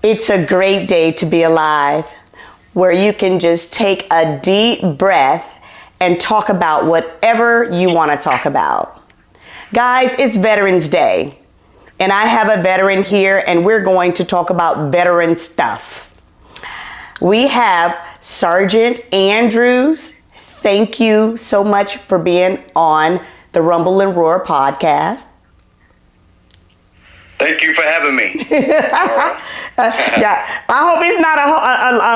It's a great day to be alive, where you can just take a deep breath and talk about whatever you want to talk about. Guys, it's Veterans Day, and I have a veteran here, and we're going to talk about veteran stuff. We have Sergeant Andrews. Thank you so much for being on the Rumble and Roar podcast. Thank you for having me. Yeah, I hope it's not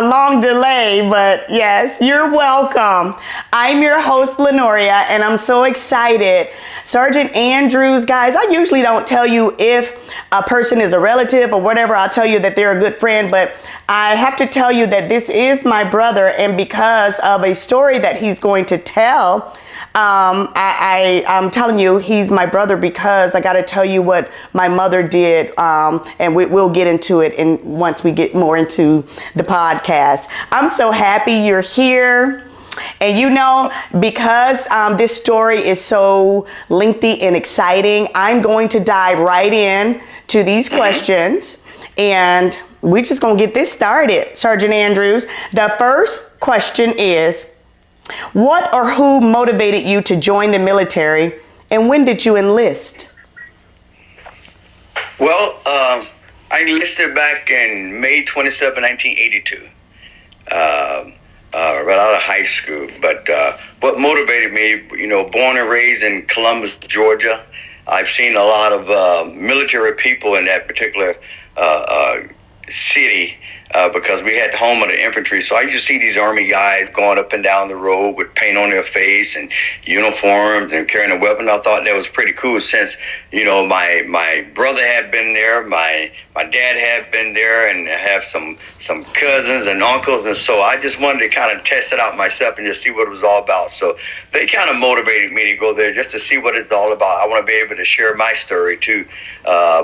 a long delay, but yes, you're welcome. I'm your host, Lenoria, and I'm so excited. Sergeant Andrews, guys, I usually don't tell you if a person is a relative or whatever. I'll tell you that they're a good friend, but I have to tell you that this is my brother, and because of a story that he's going to tell, I'm telling you he's my brother because I got to tell you what my mother did, and we'll get into it once we get more into the podcast. I'm so happy you're here. And you know, because this story is so lengthy and exciting, I'm going to dive right in to these questions, and we're just going to get this started. Sergeant Andrews, the first question is, what or who motivated you to join the military, and when did you enlist? Well, I enlisted back in May 27, 1982, right out of high school. But what motivated me, you know, born and raised in Columbus, Georgia, I've seen a lot of military people in that particular city. Because we had home of the infantry, so I used to see these Army guys going up and down the road with paint on their face and uniforms and carrying a weapon. I thought that was pretty cool since, you know, my brother had been there, my dad had been there, and I have some cousins and uncles, and so I just wanted to kind of test it out myself and just see what it was all about. So they kind of motivated me to go there just to see what it's all about. I want to be able to share my story too,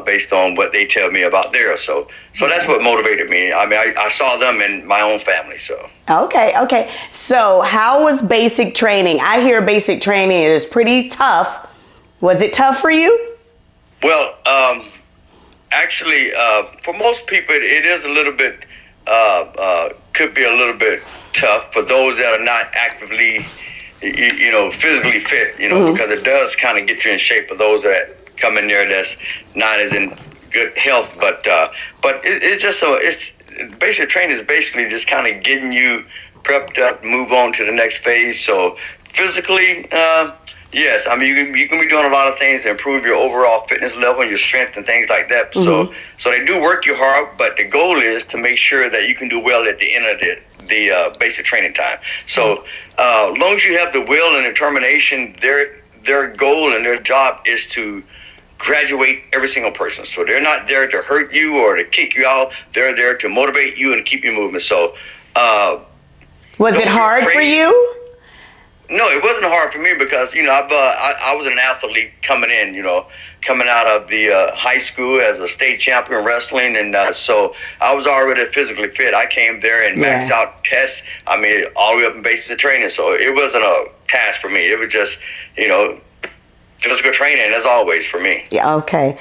based on what they tell me about theirs. So that's what motivated me. I mean, I saw them in my own family, so. Okay. So how was basic training? I hear basic training is pretty tough. Was it tough for you? Well, actually, for most people, it is a little bit, could be a little bit tough for those that are not actively, you know, physically fit, you know, because it does kind of get you in shape for those that come in there that's not as in good health, but it's just so it's basic training is basically just kind of getting you prepped up, move on to the next phase. So physically, yes, I mean you can be doing a lot of things to improve your overall fitness level and your strength and things like that. So they do work you hard, but the goal is to make sure that you can do well at the end of the basic training time. So as long as you have the will and determination, their goal and their job is to graduate every single person. So they're not there to hurt you or to kick you out. They're there to motivate you and keep you moving. So was it hard for you? No, it wasn't hard for me because, you know, I was an athlete coming in, you know, coming out of the high school as a state champion wrestling. And so I was already physically fit. I came there and maxed out tests. I mean, all the way up in basic training. So it wasn't a task for me. It was just, you know, physical training, as always, for me. Yeah, okay.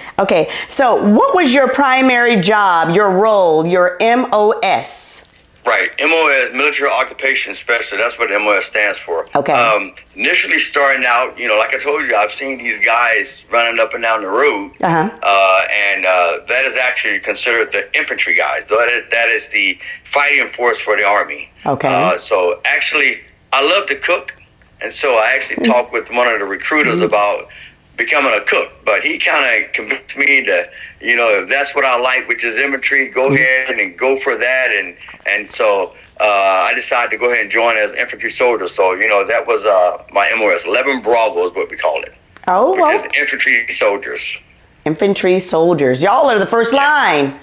So what was your primary job, your role, your MOS? Right. MOS, Military Occupation Specialist. That's what MOS stands for. Okay. Initially starting out, you know, like I told you, I've seen these guys running up and down the road. And that is actually considered the infantry guys. That is the fighting force for the Army. Okay. So actually, I love to cook. And so I actually talked with one of the recruiters about becoming a cook, but he kind of convinced me that, you know, if that's what I like, which is infantry, go ahead and go for that. And so I decided to go ahead and join as infantry soldier. So, you know, that was my MOS. 11 Bravo is what we call it. Oh, which is infantry soldiers. Infantry soldiers. Y'all are the first line,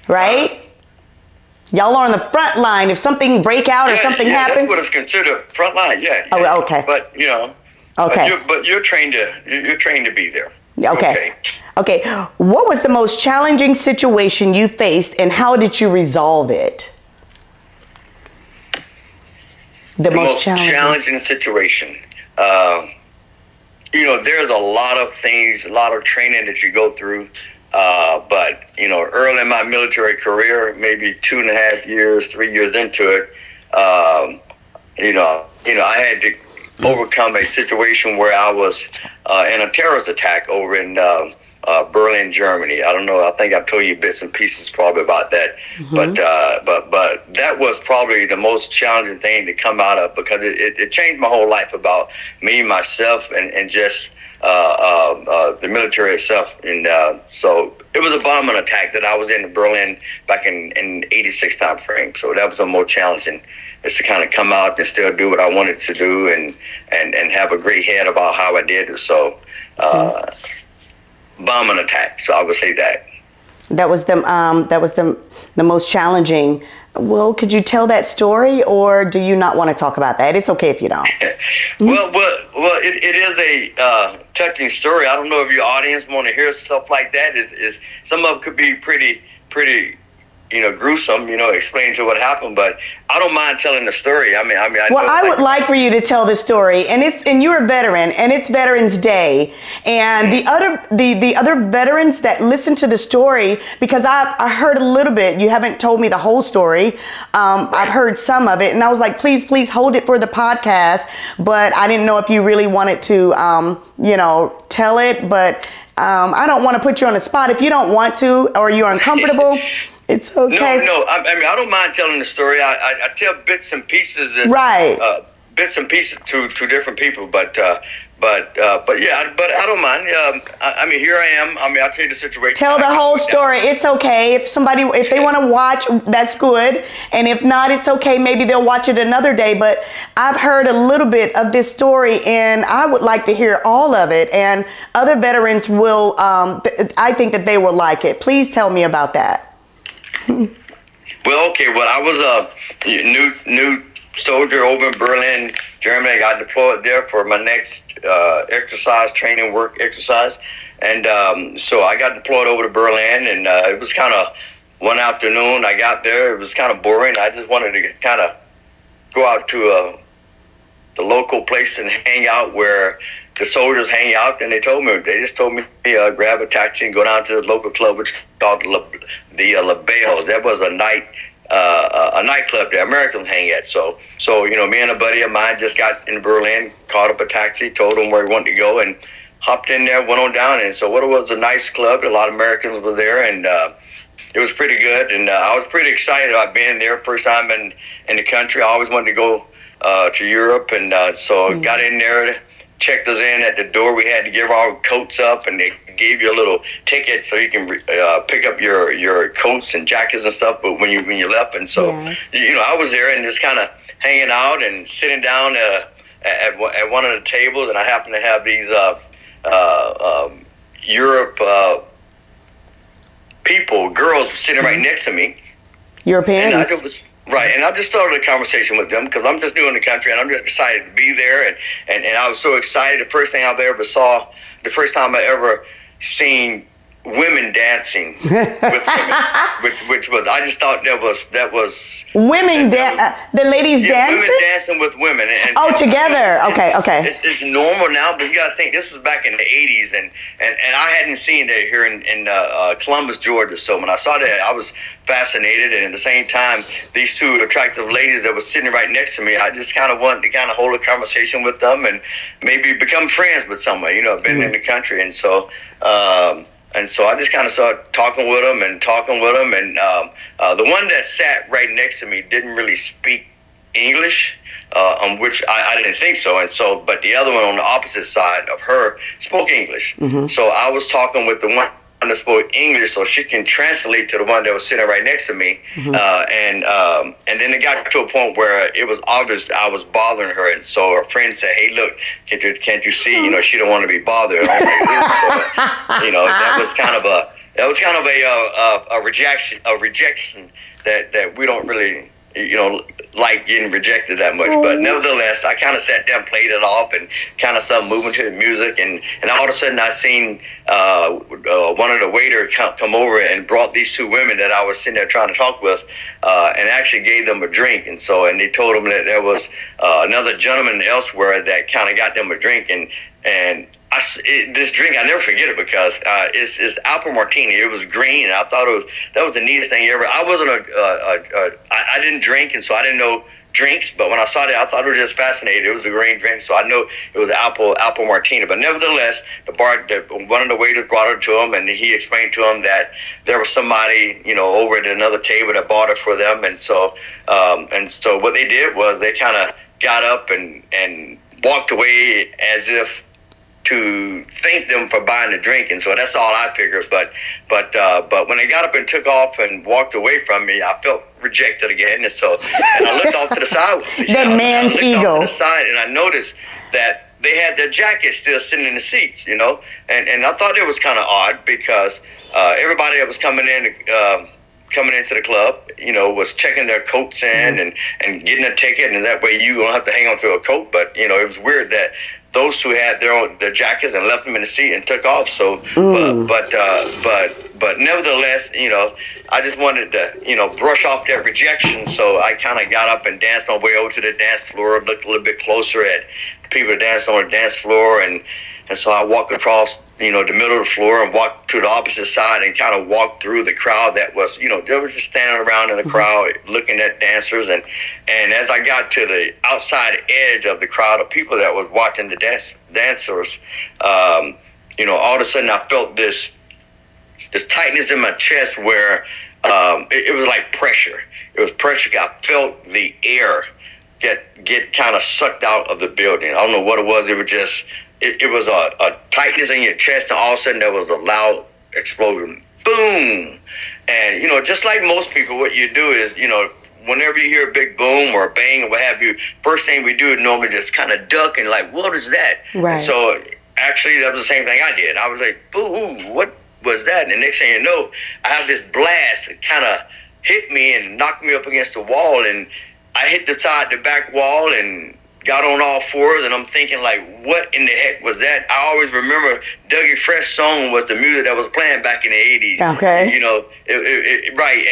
right? Y'all are on the front line. If something break out or something happens, that's what it's considered, front line. Yeah. Oh, okay. But you know, but you're trained to be there. Okay. What was the most challenging situation you faced, and how did you resolve it? The most challenging situation. You know, there's a lot of things, a lot of training that you go through. But early in my military career, maybe 2.5 years, 3 years into it, I had to overcome a situation where I was in a terrorist attack over in Berlin, Germany. I don't know. I think I've told you bits and pieces probably about that, but that was probably the most challenging thing to come out of, because it changed my whole life about me, myself, and just the military itself. And so it was a bombing attack that I was in Berlin back in '86 time frame. So that was the most challenging, is to kind of come out and still do what I wanted to do, and have a great head about how I did it. So bombing attack. So I would say that. That was the most challenging. Well, could you tell that story, or do you not want to talk about that? It's okay if you don't. Well, it is a touching story. I don't know if your audience want to hear stuff like that. Is some of it could be pretty gruesome, explain to what happened, but I don't mind telling the story. I would like for you to tell the story, and you're a veteran, and it's Veterans Day, and the other veterans that listen to the story, because I heard a little bit. You haven't told me the whole story. I've heard some of it, and I was like, please hold it for the podcast, but I didn't know if you really wanted to, tell it, but I don't want to put you on the spot if you don't want to, or you're uncomfortable. It's okay. No. I don't mind telling the story. I tell bits and pieces. Right. Bits and pieces to different people, but yeah. But I don't mind. Here I am. I'll tell you the situation. Tell the whole story. It's okay. If they want to watch, that's good. And if not, it's okay. Maybe they'll watch it another day. But I've heard a little bit of this story, and I would like to hear all of it. And other veterans will. I think that they will like it. Please tell me about that. Well, okay. Well, I was a new soldier over in Berlin, Germany. I got deployed there for my next training work exercise, and so I got deployed over to Berlin, and it was kind of one afternoon. I got there. It was kind of boring. I just wanted to kind of go out to the local place and hang out where the soldiers hang out. And they just told me grab a taxi and go down to the local club, which is called the La Belle. That was a nightclub that Americans hang at. So me and a buddy of mine just got in Berlin, caught up a taxi, told them where we wanted to go, and hopped in there, went on down. And so it was a nice club. A lot of Americans were there, and it was pretty good. And I was pretty excited about being there. First time in the country. I always wanted to go to Europe, and so got in there, checked us in at the door. We had to give our coats up, and they gave you a little ticket so you can pick up your coats and jackets and stuff. But when you left, and so I was there and just kind of hanging out and sitting down at one of the tables, and I happened to have these Europe girls sitting right next to me. Europeans. And I just started a conversation with them because I'm just new in the country and I'm just excited to be there. And I was so excited. The first thing I ever saw, the first time I ever seen women dancing with women, which was, I just thought that was women the ladies dancing? Women dancing with women. And together. Okay. It's normal now, but you got to think this was back in the 80s, and I hadn't seen that here in Columbus, Georgia. So when I saw that, I was fascinated, and at the same time, these two attractive ladies that were sitting right next to me, I just kind of wanted to kind of hold a conversation with them and maybe become friends with someone. I've been in the country, and so I just kind of started talking with them, and the one that sat right next to me didn't really speak English, on which I didn't think so, but the other one on the opposite side of her spoke English. So I was talking with the one that spoke English so she can translate to the one that was sitting right next to me, and then it got to a point where it was obvious I was bothering her, and so her friend said, "Hey, look, can't you see? She don't want to be bothered." And I'm like, so, that was kind of a rejection that we don't really like getting rejected that much. But nevertheless, I kind of sat down, played it off, and kind of started moving to the music. And all of a sudden, I seen one of the waiters come over and brought these two women that I was sitting there trying to talk with, and actually gave them a drink. And they told them that there was another gentleman elsewhere that kind of got them a drink. And this drink, I never forget it because it's apple martini. It was green, and I thought that was the neatest thing ever. I wasn't I didn't drink, and so I didn't know drinks. But when I saw that, I thought it was just fascinating. It was a green drink, so I know it was apple martini. But nevertheless, one of the waiters brought it to him, and he explained to him that there was somebody over at another table that bought it for them, and so what they did was they kind of got up and walked away as if to thank them for buying the drink, and so that's all I figured. But when they got up and took off and walked away from me, I felt rejected again, and I looked off to the side. That man's ego. Off to the side, and I noticed that they had their jackets still sitting in the seats, and I thought it was kind of odd because everybody that was coming into the club, was checking their coats in and getting a ticket, and that way you don't have to hang on to a coat. But it was weird that those who had their jackets and left them in the seat and took off. So, but nevertheless, I just wanted to brush off that rejection. So I kind of got up and danced my way over to the dance floor, looked a little bit closer at people that danced on the dance floor, and so I walked across the middle of the floor and walked to the opposite side and kind of walked through the crowd that was, they were just standing around in the crowd looking at dancers. And as I got to the outside edge of the crowd of people that was watching the dancers, all of a sudden I felt this tightness in my chest where it was like pressure. It was pressure. I felt the air get kind of sucked out of the building. I don't know what it was. It was just... It was a tightness in your chest, and all of a sudden there was a loud explosion. Boom! And, just like most people, what you do is, whenever you hear a big boom or a bang or what have you, first thing we do is normally just kind of duck and like, what is that? Right. And so actually that was the same thing I did. I was like, boo, what was that? And the next thing you know, I have this blast that kind of hit me and knocked me up against the wall, and I hit the back wall and got on all fours, and I'm thinking like, what in the heck was that? I always remember Dougie Fresh song was the music that was playing back in the 80s. Okay. Right.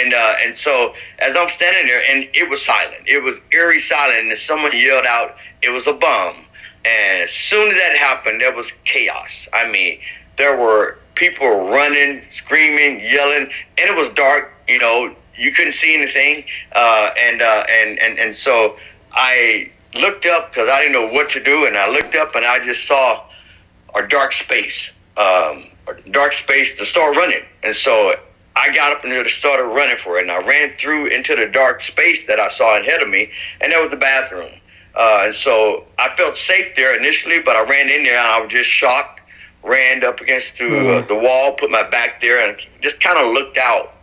And so as I'm standing there, and it was silent. It was eerie silent, and someone yelled out, it was a bomb. And as soon as that happened, there was chaos. I mean, there were people running, screaming, yelling, and it was dark. You couldn't see anything. And so I looked up because I didn't know what to do, and I looked up and I just saw a dark space to start running. And so I got up and just started running for it, and I ran through into the dark space that I saw ahead of me, and that was the bathroom. And so I felt safe there initially, but I ran in there and I was just shocked, ran up against the wall, put my back there, and just kind of looked out.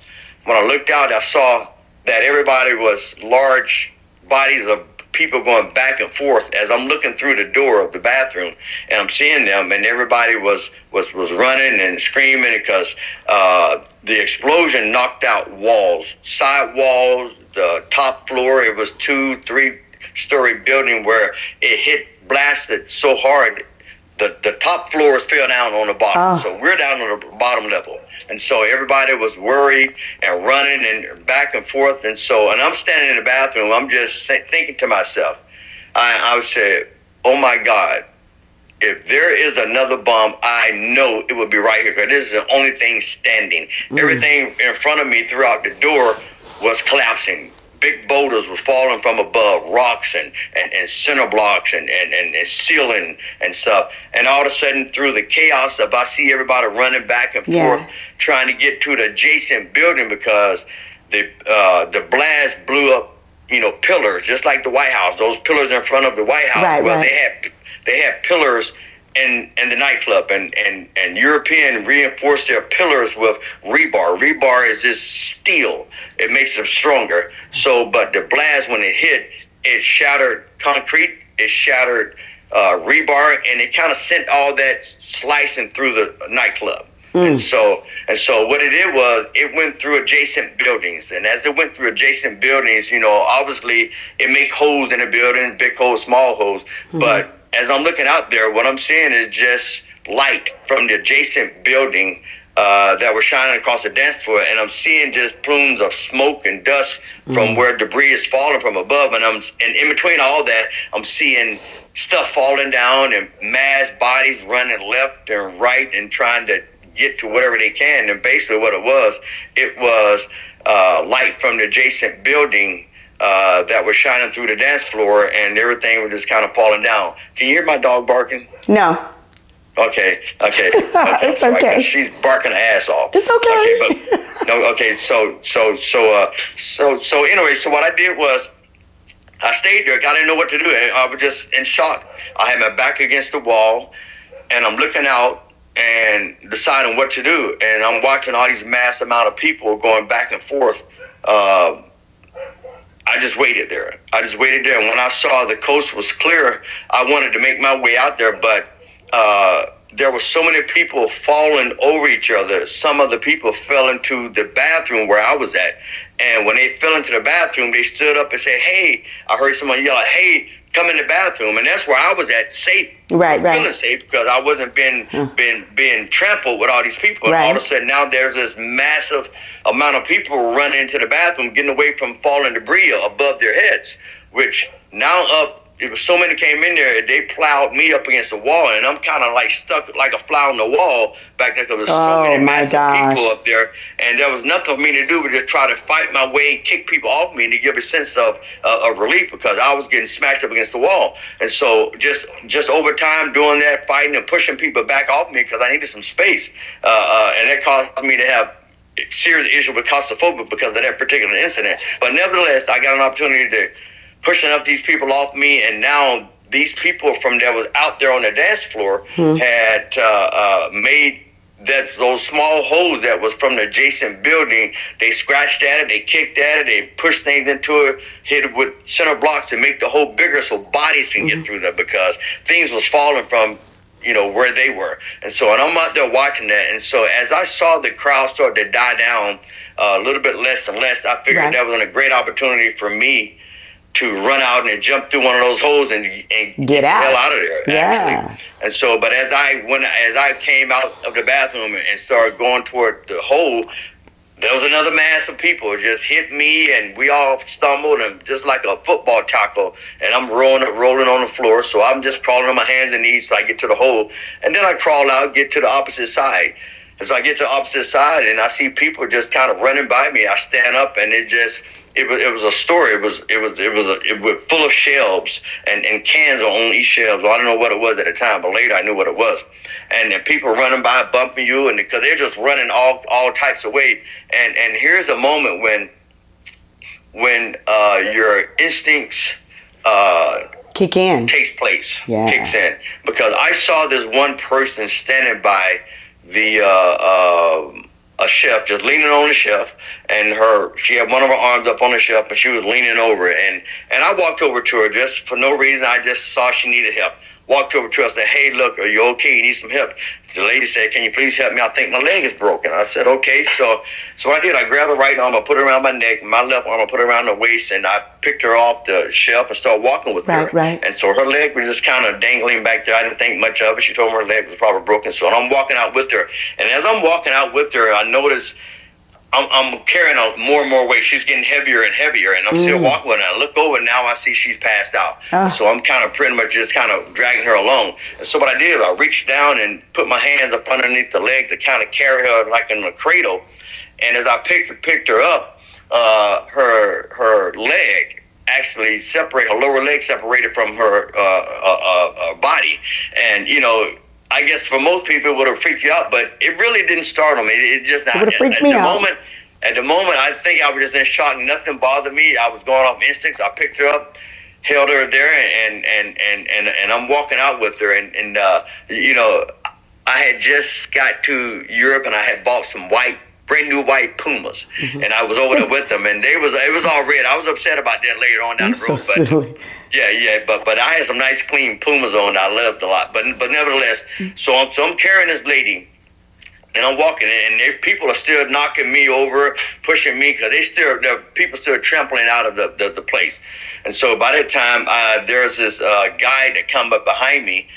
When I looked out, I saw that everybody was large bodies of people going back and forth as I'm looking through the door of the bathroom, and I'm seeing them, and everybody was running and screaming because the explosion knocked out walls, side walls, the top floor. It was 2-3-story building where it blasted so hard the top floors fell down on the bottom. So we're down on the bottom level. And so everybody was worried and running and back and forth. And I'm standing in the bathroom. I'm just thinking to myself, I would say, oh my God, if there is another bomb, I know it would be right here because this is the only thing standing. Everything in front of me throughout the door was collapsing. Big boulders were falling from above, rocks and center blocks and ceiling and stuff. And all of a sudden, through the chaos of, I see everybody running back and forth, trying to get to the adjacent building because the blast blew up, pillars, just like the White House. Those pillars in front of the White House. They had pillars in the nightclub, and European reinforced their pillars with rebar. Rebar is just steel. It makes them stronger. So, but the blast, when it hit, it shattered concrete, it shattered rebar, and it kind of sent all that slicing through the nightclub. And so what it did was it went through adjacent buildings, and as it went through adjacent buildings, obviously it make holes in the building, big holes, small holes, but as I'm looking out there, what I'm seeing is just light from the adjacent building that were shining across the dance floor, and I'm seeing just plumes of smoke and dust from where debris is falling from above, and in between all that, I'm seeing stuff falling down and mass bodies running left and right and trying to get to whatever they can. And basically what it was light from the adjacent building that was shining through the dance floor, and everything was just kind of falling down. Can you hear my dog barking? No. Okay. It's so okay. She's barking her ass off. It's okay. Okay, but no. Okay. So anyway, so what I did was I stayed there. I didn't know what to do. I was just in shock. I had my back against the wall, and I'm looking out and deciding what to do. And I'm watching all these mass amount of people going back and forth. I just waited there. And when I saw the coast was clear, I wanted to make my way out there, but there were so many people falling over each other. Some of the people fell into the bathroom where I was at. And when they fell into the bathroom, they stood up and said, "Hey," I heard someone yell, "Hey, come in the bathroom." And that's where I was at, safe. Right. Feeling safe because I wasn't being trampled with all these people. And all of a sudden now there's this massive amount of people running into the bathroom, getting away from falling debris above their heads, which now it was so many came in there, they plowed me up against the wall, and I'm kind of like stuck like a fly on the wall back there because there's so many massive people up there, and there was nothing for me to do but just try to fight my way and kick people off me to give a sense of relief because I was getting smashed up against the wall. And so just over time doing that, fighting and pushing people back off me because I needed some space, and that caused me to have serious issue with claustrophobia because of that particular incident. But nevertheless, I got an opportunity to push enough these people off me, and now these people from that was out there on the dance floor had made those small holes that was from the adjacent building. They scratched at it, they kicked at it, they pushed things into it, hit it with center blocks to make the hole bigger so bodies can get through there because things was falling from where they were. And I'm out there watching that. And so as I saw the crowd start to die down a little bit less and less, I figured that was a great opportunity for me to run out and jump through one of those holes and get the hell out of there, actually. And so, but as I came out of the bathroom and started going toward the hole, there was another mass of people just hit me, and we all stumbled, and just like a football tackle, and I'm rolling on the floor. So I'm just crawling on my hands and knees till I get to the hole, and then I crawl out, get to the opposite side. And so I get to the opposite side, and I see people just kind of running by me. I stand up, and it was a story. It was full of shelves and cans on each shelves. Well, I don't know what it was at the time, but later I knew what it was. And then people running by, bumping you, and because they're just running all types of way. And here's a moment when your instincts kicks in, because I saw this one person standing by the a shelf, just leaning on the shelf, and she had one of her arms up on the shelf, and she was leaning over it. And I walked over to her just for no reason. I just saw she needed help. Walked over to her and said, "Hey, look, are you okay? You need some help?" The lady said, "Can you please help me? I think my leg is broken." I said, "Okay." So what I did, I grabbed her right arm, I put it around my neck, my left arm, I put it around her waist, and I picked her off the shelf and started walking with her. Right. And so her leg was just kind of dangling back there. I didn't think much of it. She told me her leg was probably broken. So I'm walking out with her. And as I'm walking out with her, I noticed I'm carrying on more and more weight. She's getting heavier and heavier, and I'm still walking with her. I look over, and now I see she's passed out. So I'm kind of pretty much just kind of dragging her along. And so what I did, I reached down and put my hands up underneath the leg to kind of carry her like in a cradle. And as I picked her up, her leg actually separated, her lower leg separated from her body. And, I guess for most people it would have freaked you out, but it really didn't startle me. It just not. At the moment, I think I was just in shock. Nothing bothered me. I was going off instincts. I picked her up, held her there, and I'm walking out with her. And I had just got to Europe, and I had bought some brand new white Pumas, and I was over there with them, and it was all red. I was upset about that later on down the road, but silly. But I had some nice clean Pumas on that I loved a lot. But nevertheless, so I'm carrying this lady, and I'm walking, and people are still knocking me over, pushing me, because people still trampling out of the place. And so by that time, there's this guy that come up behind me,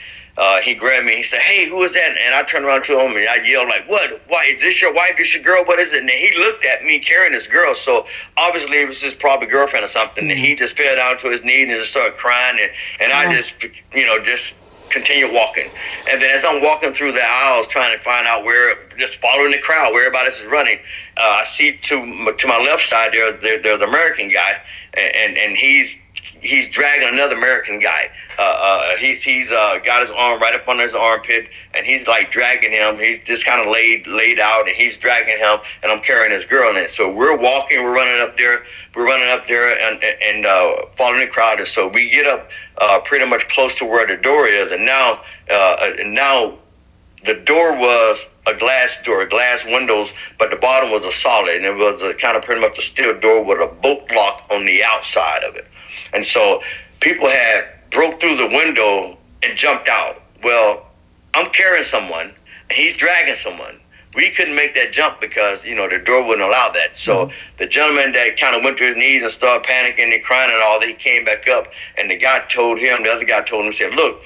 he grabbed me. He said, "Hey, who is that?" And I turned around to him and I yelled like, "What? Why is this your wife? Is your girl? What is it?" And he looked at me carrying this girl. So obviously it was his probably girlfriend or something. And he just fell down to his knees and just started crying. And I just, just continue walking. And then as I'm walking through the aisles trying to find out just following the crowd where everybody is running, I see to my left side there's the American guy, and he's dragging another American guy. He's got his arm right up under his armpit, and he's like dragging him. He's just kind of laid out, and he's dragging him, and I'm carrying this girl in it. So we're walking, we're running up there, and following the crowd. And so we get up pretty much close to where the door is, and now the door was a glass door, glass windows, but the bottom was a solid, and it was a kind of pretty much a steel door with a bolt lock on the outside of it. And so people had broke through the window and jumped out. Well, I'm carrying someone, and he's dragging someone. We couldn't make that jump because, the door wouldn't allow that. So the gentleman that kind of went to his knees and started panicking and crying and all that, he came back up, and the other guy told him, said, "Look,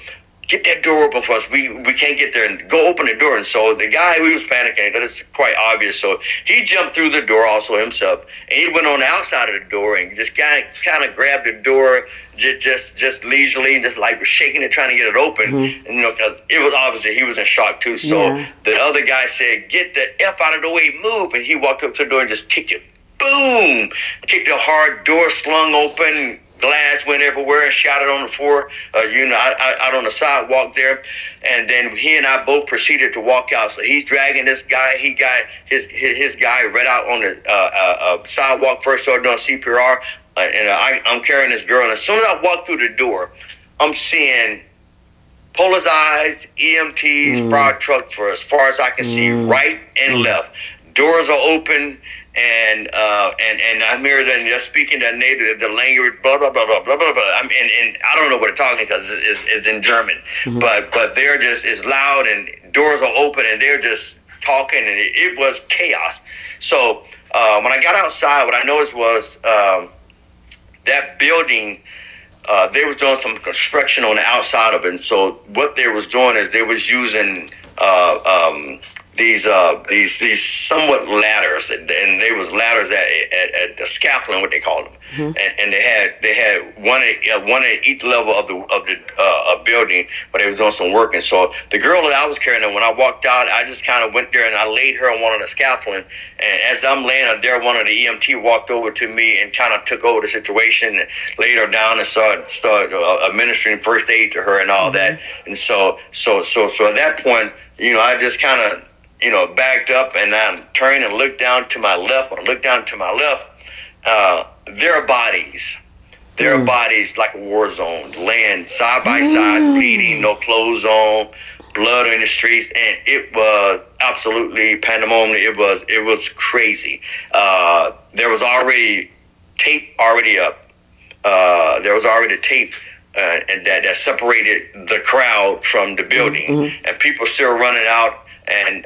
get that door open for us. We can't get there, and go open the door." And so the guy, he was panicking because it's quite obvious. So he jumped through the door also himself, and he went on the outside of the door and just kind of grabbed the door just leisurely, and just like was shaking it, trying to get it open. And because it was obviously he was in shock too. So the other guy said, "Get the F out of the way, move!" And he walked up to the door and just kicked it. Boom! Kicked a hard door, slung open. Glass went everywhere and shattered on the floor, out on the sidewalk there. And then he and I both proceeded to walk out. So he's dragging this guy. He got his guy right out on the sidewalk, first started doing CPR. I'm carrying this girl. And as soon as I walk through the door, I'm seeing polarized EMTs, fire trucks for as far as I can see, right and left. Doors are open. And I'm here then just speaking that native, the language, blah blah blah blah blah blah blah. And I don't know what they're talking because it's in German, but they're just it's loud and doors are open and they're just talking and it was chaos. So when I got outside, what I noticed was that building. They was doing some construction on the outside of it. And so what they was doing is they was using these somewhat ladders, and they was ladders at the scaffolding, what they called them, and they had one at each level of the building, but they was doing some work. And so the girl that I was carrying, when I walked out, I just kind of went there and I laid her on one of the scaffolding. And as I'm laying up there, one of the EMT walked over to me and kind of took over the situation and laid her down and started administering first aid to her and all that. And so at that point, I just kind of backed up and I turned and looked down to my left. When I looked down to my left, there are bodies. There are bodies like a war zone, laying side by side, bleeding, no clothes on, blood in the streets, and it was absolutely pandemonium. It was crazy. There was already tape up. There was already tape and that separated the crowd from the building, and people still running out. And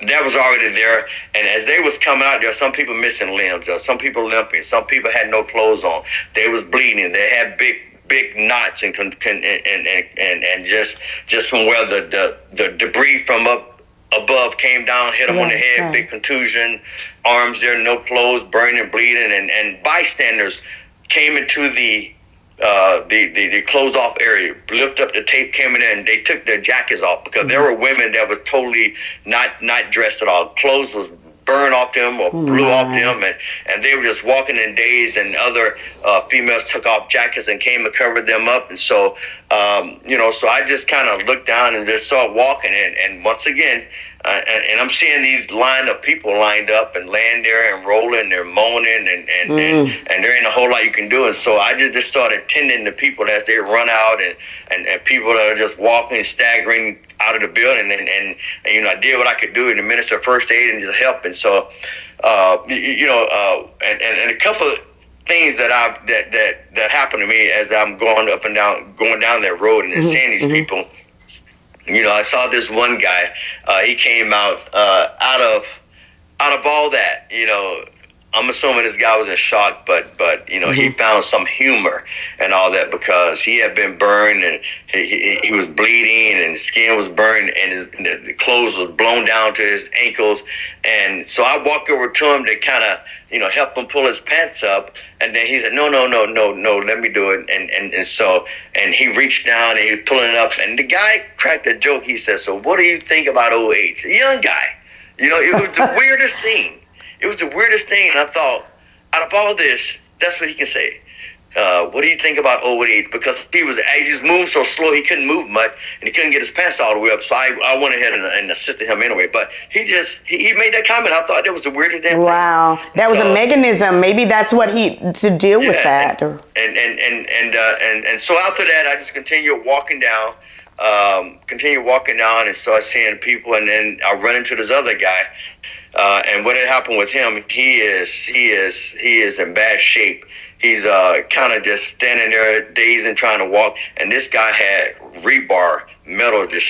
that was already there. And as they was coming out, there were some people missing limbs. There were some people limping. Some people had no clothes on. They was bleeding. They had big knots and just from where the debris from up above came down, hit them on the head, big contusion, arms there, no clothes, burning, bleeding, and bystanders came into the closed off area, lift up the tape, came in there, and they took their jackets off because there were women that was totally not dressed at all. Clothes was burned off them or blew off them, and they were just walking in daze, and other females took off jackets and came and covered them up. And so so I just kind of looked down and just saw walking, and once again, and I'm seeing these line of people lined up and laying there and rolling, they're moaning, and there ain't a whole lot you can do. And so I just started tending to people as they run out, and people that are just walking, staggering out of the building, and I did what I could do and administer first aid and just help. And so and a couple of things that happened to me as I'm going down that road and seeing these people. I saw this one guy. He came out of all that. I'm assuming this guy was in shock, but he found some humor and all that because he had been burned and he was bleeding and his skin was burned and the clothes was blown down to his ankles. And so I walked over to him to kind of help him pull his pants up, and then he said, no, let me do it. And he reached down and he was pulling it up, and the guy cracked a joke. He said, so what do you think about old age? A young guy. It was the weirdest thing. It was the weirdest thing, and I thought, out of all this, that's what he can say. What do you think about old age? Because he was moving so slow, he couldn't move much, and he couldn't get his pants all the way up. So I went ahead and assisted him anyway. But he made that comment. I thought that was the weirdest damn thing. Wow, that was a mechanism. Maybe that's what to deal with that. And so after that, I just continued walking down. And started seeing people, and then I run into this other guy. And what had happened with him, he is in bad shape. He's kind of just standing there dazed and trying to walk. And this guy had rebar metal just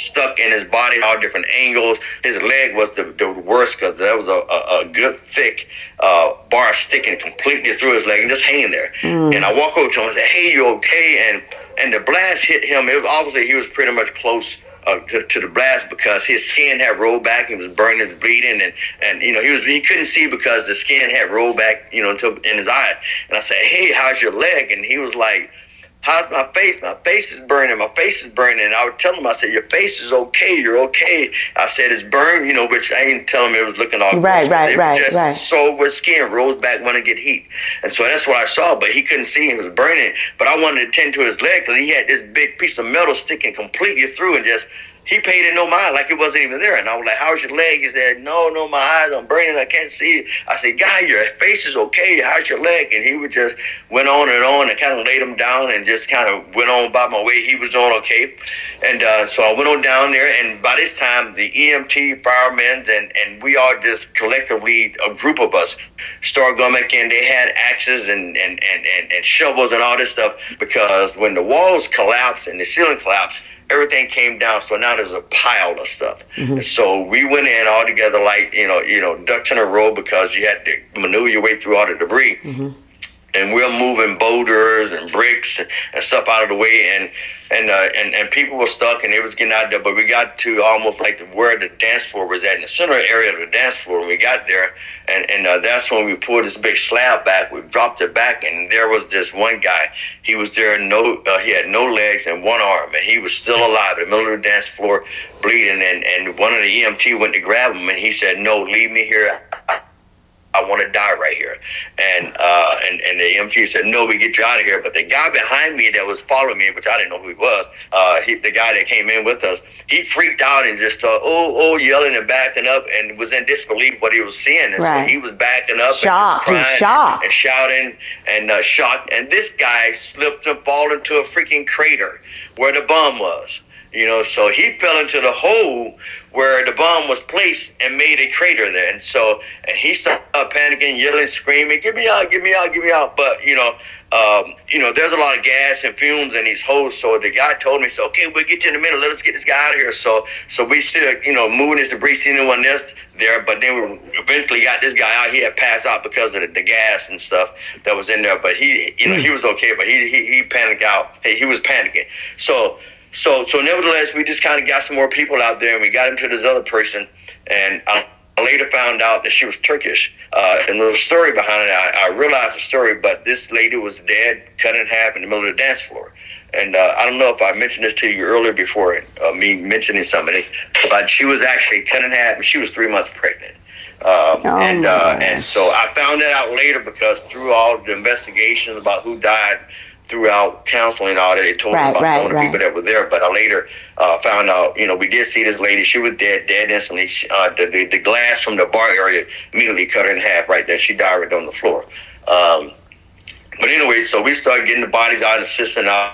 stuck in his body, all different angles. His leg was the worst because there was a good thick bar sticking completely through his leg and just hanging there. And I walk over to him and say, "Hey, you okay?" And the blast hit him. It was obviously he was pretty much close to the blast because his skin had rolled back. He was burning, he was bleeding, and he couldn't see because the skin had rolled back, until in his eyes. And I said, "Hey, how's your leg?" And he was like, "How's my face? My face is burning. My face is burning." And I would tell him, I said, "Your face is okay. You're okay." I said, "It's burned," which I didn't tell him it was looking all right. So where skin rolls back when it get heat. And so that's what I saw, but he couldn't see. It was burning. But I wanted to tend to his leg because he had this big piece of metal sticking completely through, and just he paid it no mind, like it wasn't even there. And I was like, "How's your leg?" He said, No, my eyes, I'm burning, I can't see." I said, "Guy, your face is okay. How's your leg?" And he would just went on and kind of laid him down and just kind of went on by my way. He was doing okay. And so I went on down there, and by this time, the EMT, firemen, and we all just collectively, a group of us, started going back in. They had axes and shovels and all this stuff because when the walls collapsed and the ceiling collapsed, everything came down, so now there's a pile of stuff. And so we went in all together like, ducks in a row because you had to maneuver your way through all the debris. And we're moving boulders and bricks and stuff out of the way, and people were stuck and they was getting out there. But we got to almost like where the dance floor was at, in the center area of the dance floor. When we got there, and that's when we pulled this big slab back. We dropped it back, and there was this one guy. He was there, he had no legs and one arm, and he was still alive in the middle of the dance floor, bleeding. And one of the EMT went to grab him, and he said, "No, leave me here. I want to die right here." And the EMT said, "No, we get you out of here." But the guy behind me that was following me, which I didn't know who he was, the guy that came in with us, he freaked out and just yelling and backing up and was in disbelief what he was seeing. And so he was backing up shocked, and crying and shouting and shocked. And this guy slipped and fall into a freaking crater where the bomb was. So he fell into the hole where the bomb was placed and made a crater there. And he started panicking, yelling, screaming, "Get me out, get me out, get me out." But, there's a lot of gas and fumes in these holes. So the guy told me, "Okay, we'll get you in a minute. Let us get this guy out of here." So we still, moving this debris, seeing anyone else there. But then we eventually got this guy out. He had passed out because of the gas and stuff that was in there. But he was okay. But he panicked out. He was panicking. So nevertheless, we just kind of got some more people out there, and we got into this other person, and I later found out that she was Turkish. And there's a story behind it. I realized the story, but this lady was dead, cut in half in the middle of the dance floor. And I don't know if I mentioned this to you earlier before me mentioning some of this, but she was actually cut in half, and she was 3 months pregnant. And so I found that out later because through all the investigations about who died, throughout counseling and all that, they told us about some of the people that were there. But I later found out, we did see this lady. She was dead instantly. The glass from the bar area immediately cut her in half right there. She died right on the floor. But anyway, so we started getting the bodies out and assisting out.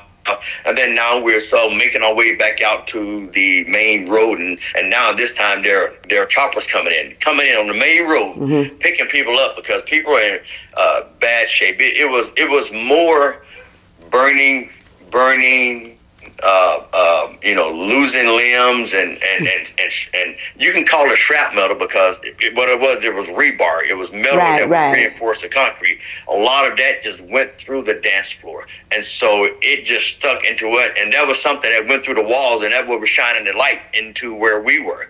And then now we're making our way back out to the main road, and now this time there are choppers coming in on the main road, picking people up because people are in bad shape. It was more burning losing limbs and you can call it shrapnel because what it was rebar. It was metal that was reinforced the concrete. A lot of that just went through the dance floor, and so it just stuck into it. And that was something that went through the walls, and that was shining the light into where we were.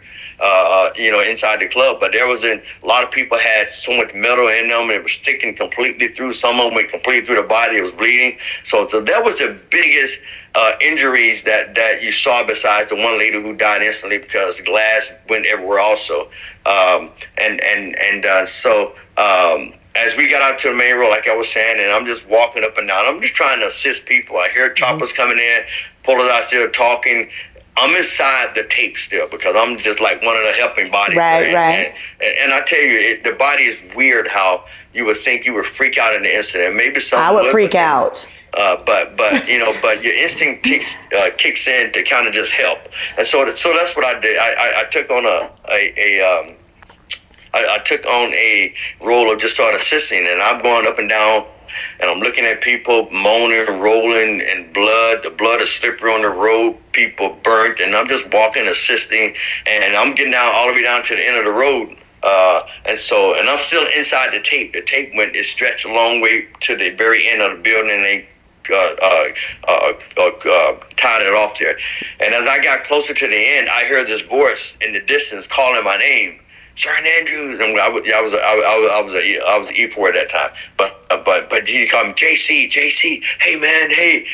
Inside the club, but there was a lot of people had so much metal in them, and it was sticking completely through. Some of them went completely through the body; it was bleeding. So that was the biggest injuries that you saw, besides the one lady who died instantly because the glass went everywhere. Also, as we got out to the main road, like I was saying, and I'm just walking up and down. I'm just trying to assist people. I hear choppers coming in, pullers out there talking. I'm inside the tape still because I'm just like one of the helping bodies. Right. And I tell you, the body is weird how you would think you would freak out in the incident. Maybe something I would freak out. But your instinct kicks in to kind of just help. And so that's what I did. I took on I took on a role of just sort of assisting, and I'm going up and down. And I'm looking at people moaning, rolling, and blood. The blood is slippery on the road. People burnt, and I'm just walking, assisting, and I'm getting down all the way down to the end of the road. And I'm still inside the tape. The tape it stretched a long way to the very end of the building, and they tied it off there. And as I got closer to the end, I heard this voice in the distance calling my name. Sergeant Andrews, and I was E4 at that time, but he called me JC, hey man, hey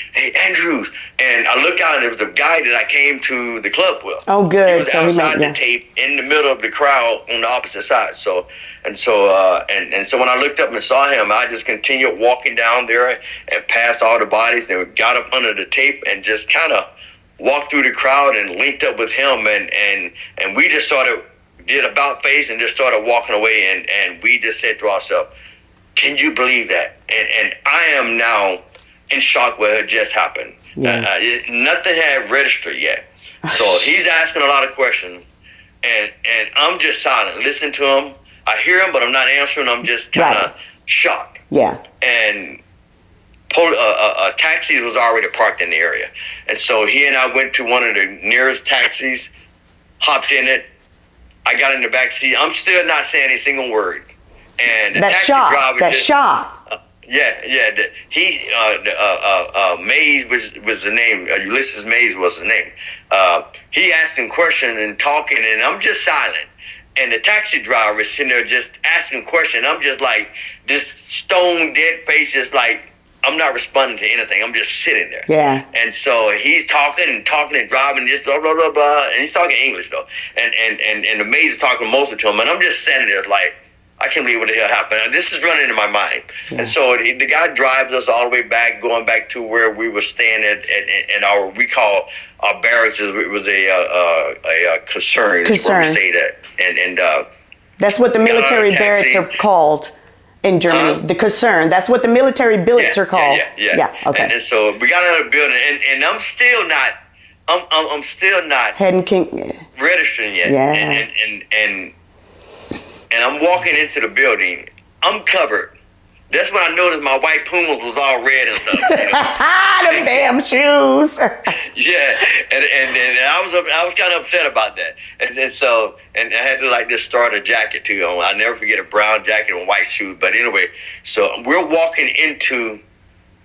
Andrews, and I look out and it was the guy that I came to the club with. Oh, good. He was outside the tape in the middle of the crowd on the opposite side. So when I looked up and saw him, I just continued walking down there and past all the bodies, and got up under the tape and just kind of walked through the crowd and linked up with him, and we just did about face and just started walking away, and we just said to ourselves, can you believe that? And I am now in shock what had just happened. Yeah. Nothing had registered yet. So he's asking a lot of questions, and I'm just silent, listening to him. I hear him, but I'm not answering. I'm just kind of shocked. Yeah. And a taxi was already parked in the area. And so he and I went to one of the nearest taxis, hopped in it. I got in the back seat. I'm still not saying a single word. And the taxi driver Mays was the name. Ulysses Mays was the name. He asked him questions and talking, and I'm just silent. And the taxi driver is sitting there just asking questions. I'm just like this stone dead face, just like I'm not responding to anything. I'm just sitting there. Yeah. And so he's talking and driving, just blah, blah, blah, blah. And he's talking English, though. And the maid is talking mostly to him. And I'm just sitting there like, I can't believe what the hell happened. And this is running in my mind. Yeah. And so the guy drives us all the way back, going back to where we were staying at our, we call our barracks, it was a concern. Where we stayed at. And that's what the military barracks are called. In Germany, the concern. That's what the military billets are called. Yeah. Okay. And so we got out of the building, and I'm still not. I'm still not registering yet. Yeah. And I'm walking into the building. I'm covered. That's when I noticed my white Pumas was all red and stuff. Them damn shoes. Yeah, and I was kind of upset about that, and I had to just start a jacket too. I'll never forget a brown jacket and white shoes. But anyway, so we're walking into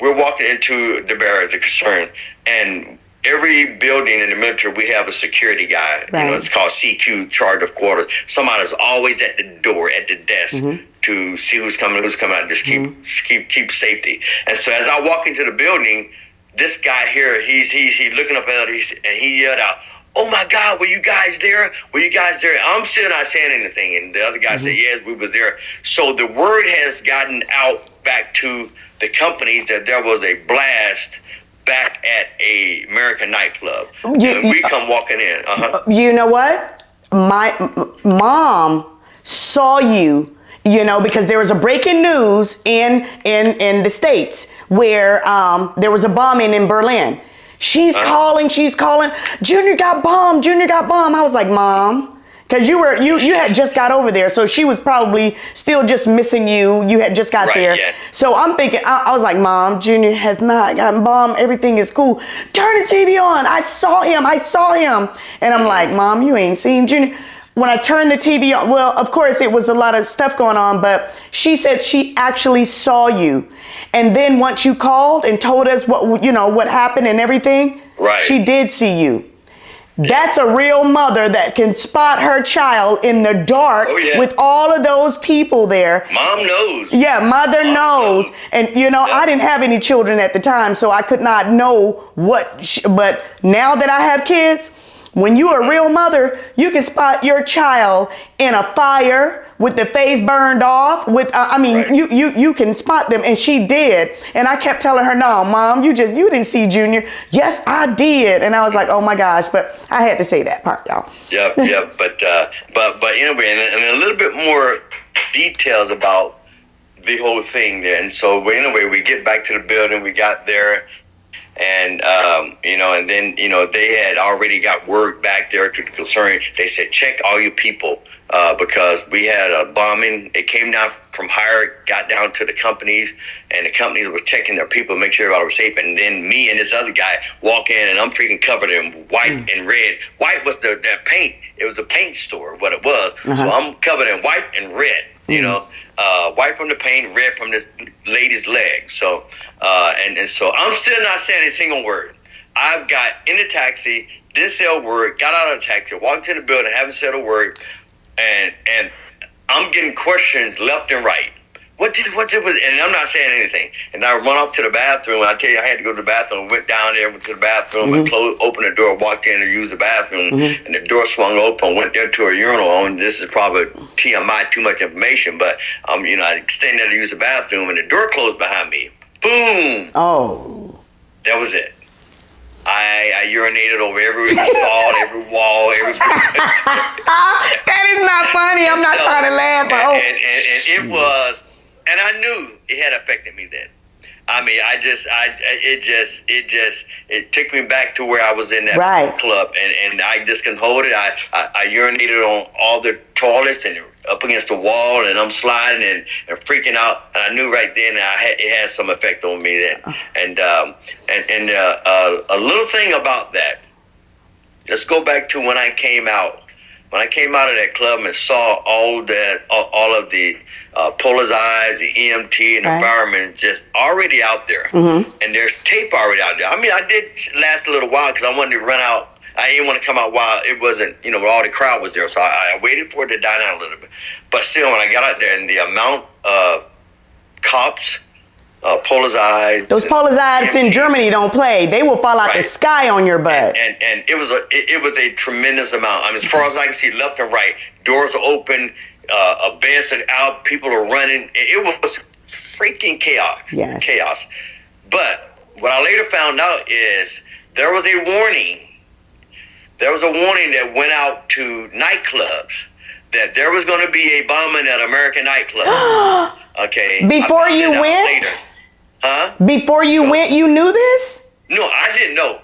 the barracks, the concern, and every building in the military we have a security guy. Right. It's called CQ, charge of quarters. Somebody's always at the door, at the desk. Mm-hmm. To see who's coming out, just keep safety. And so as I walk into the building, this guy here, he's looking up at us, and he yelled out, "Oh my God, were you guys there? Were you guys there?" I'm still not saying anything, and the other guy said, "Yes, we was there." So the word has gotten out back to the companies that there was a blast back at a American nightclub, and we come walking in. You know what? My mom saw you. Because there was a breaking news in the States where there was a bombing in Berlin. She's calling. Junior got bombed. I was like, Mom, Because you had just got over there, so she was probably still just missing you. You had just got there. Yeah. So I'm thinking, I was like, Mom, Junior has not gotten Mom, everything is cool. Turn the TV on. I saw him. And I'm like, Mom, you ain't seen Junior. When I turned the TV on, well, of course, it was a lot of stuff going on, but she said she actually saw you. And then once you called and told us what happened and everything, right, she did see you. That's a real mother that can spot her child in the dark with all of those people there. Mom knows. Yeah, mother knows. And, I didn't have any children at the time, so I could not know but now that I have kids, when you're a real mother, you can spot your child in a fire with the face burned off. You can spot them, and she did. And I kept telling her, "No, Mom, you didn't see Junior." Yes, I did, and I was like, "Oh my gosh!" But I had to say that part, y'all. Yeah. But anyway, and a little bit more details about the whole thing there. And so anyway, we get back to the building. We got there. And, and then, they had already got word back there to the concern. They said, check all your people, because we had a bombing. It came down from higher, got down to the companies, and the companies were checking their people, make sure everybody was safe. And then me and this other guy walk in, and I'm freaking covered in white and red. White was the paint. It was the paint store, what it was. Uh-huh. So I'm covered in white and red, white from the paint, red from this lady's leg. So, and so I'm still not saying a single word. I've got in the taxi, didn't say a word, got out of the taxi, walked to the building, haven't said a word, and I'm getting questions left and right. What it was, and I'm not saying anything. And I run off to the bathroom. I tell you, I had to go to the bathroom. Went down there, went to the bathroom, and opened the door, walked in and used the bathroom, and the door swung open. Went there to a urinal. And this is probably TMI, too much information, but I extended there to use the bathroom, and the door closed behind me. Boom. Oh. That was it. I urinated over every stall, every wall, every. That is not funny. I'm not trying to laugh. And it was. And I knew it had affected me then. I mean, it took me back to where I was in that club, and I just couldn't hold it. I urinated on all the toilets and up against the wall, and I'm sliding and freaking out. And I knew right then it had some effect on me then. And a little thing about that. Let's go back to when I came out. When I came out of that club and saw all of the Polar's Eyes, the EMT, and the firemen just already out there. And there's tape already out there. I mean, I did last a little while because I wanted to run out. I didn't want to come out while it wasn't, when all the crowd was there. So I waited for it to die down a little bit. But still, when I got out there and the amount of cops, Polar's Eyes. Those Polar's Eyes in Germany don't play. They will fall out the sky on your butt. And it was a tremendous amount. I mean, as far as I can see, left and right, doors are open, beds are out, people are running. It was freaking chaos. Yes. Chaos. But what I later found out is there was a warning. There was a warning that went out to nightclubs that there was going to be a bombing at American nightclub. Okay. Before you went? Later. Huh? Before you went, you knew this? No, I didn't know.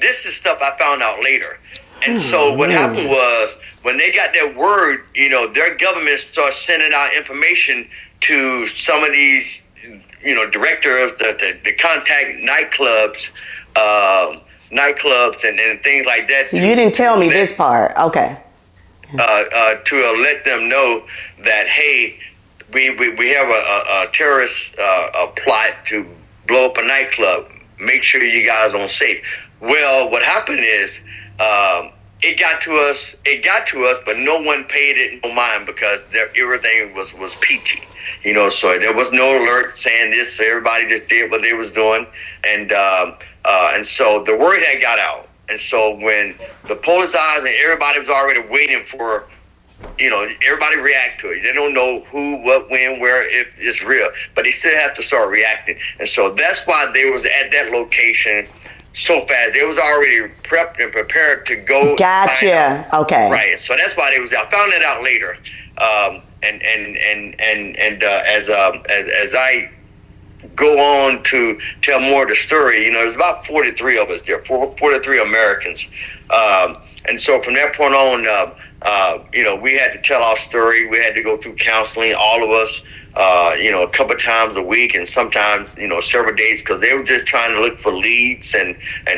This is stuff I found out later. And so what happened was when they got that word, their government started sending out information to some of these, directors, the contact nightclubs, and things like that. So you didn't tell me this part. Okay. To let them know that, hey, we have a terrorist plot to blow up a nightclub. Make sure you guys are safe. Well, what happened is it got to us, but no one paid it no mind because everything was peachy. So there was no alert saying this. So everybody just did what they was doing, and so the word had got out. And so when the Polar's Eyes and everybody was already waiting for, everybody react to it. They don't know who, what, when, where, if it's real, but they still have to start reacting. And so that's why they was at that location so fast. They was already prepped and prepared to go. Gotcha. Okay. Right. So that's why they was out. I found that out later. As I go on to tell more of the story, there's about 43 of us there, 43 Americans. And so from that point on, we had to tell our story. We had to go through counseling, all of us, a couple of times a week, and sometimes, several days, because they were just trying to look for leads and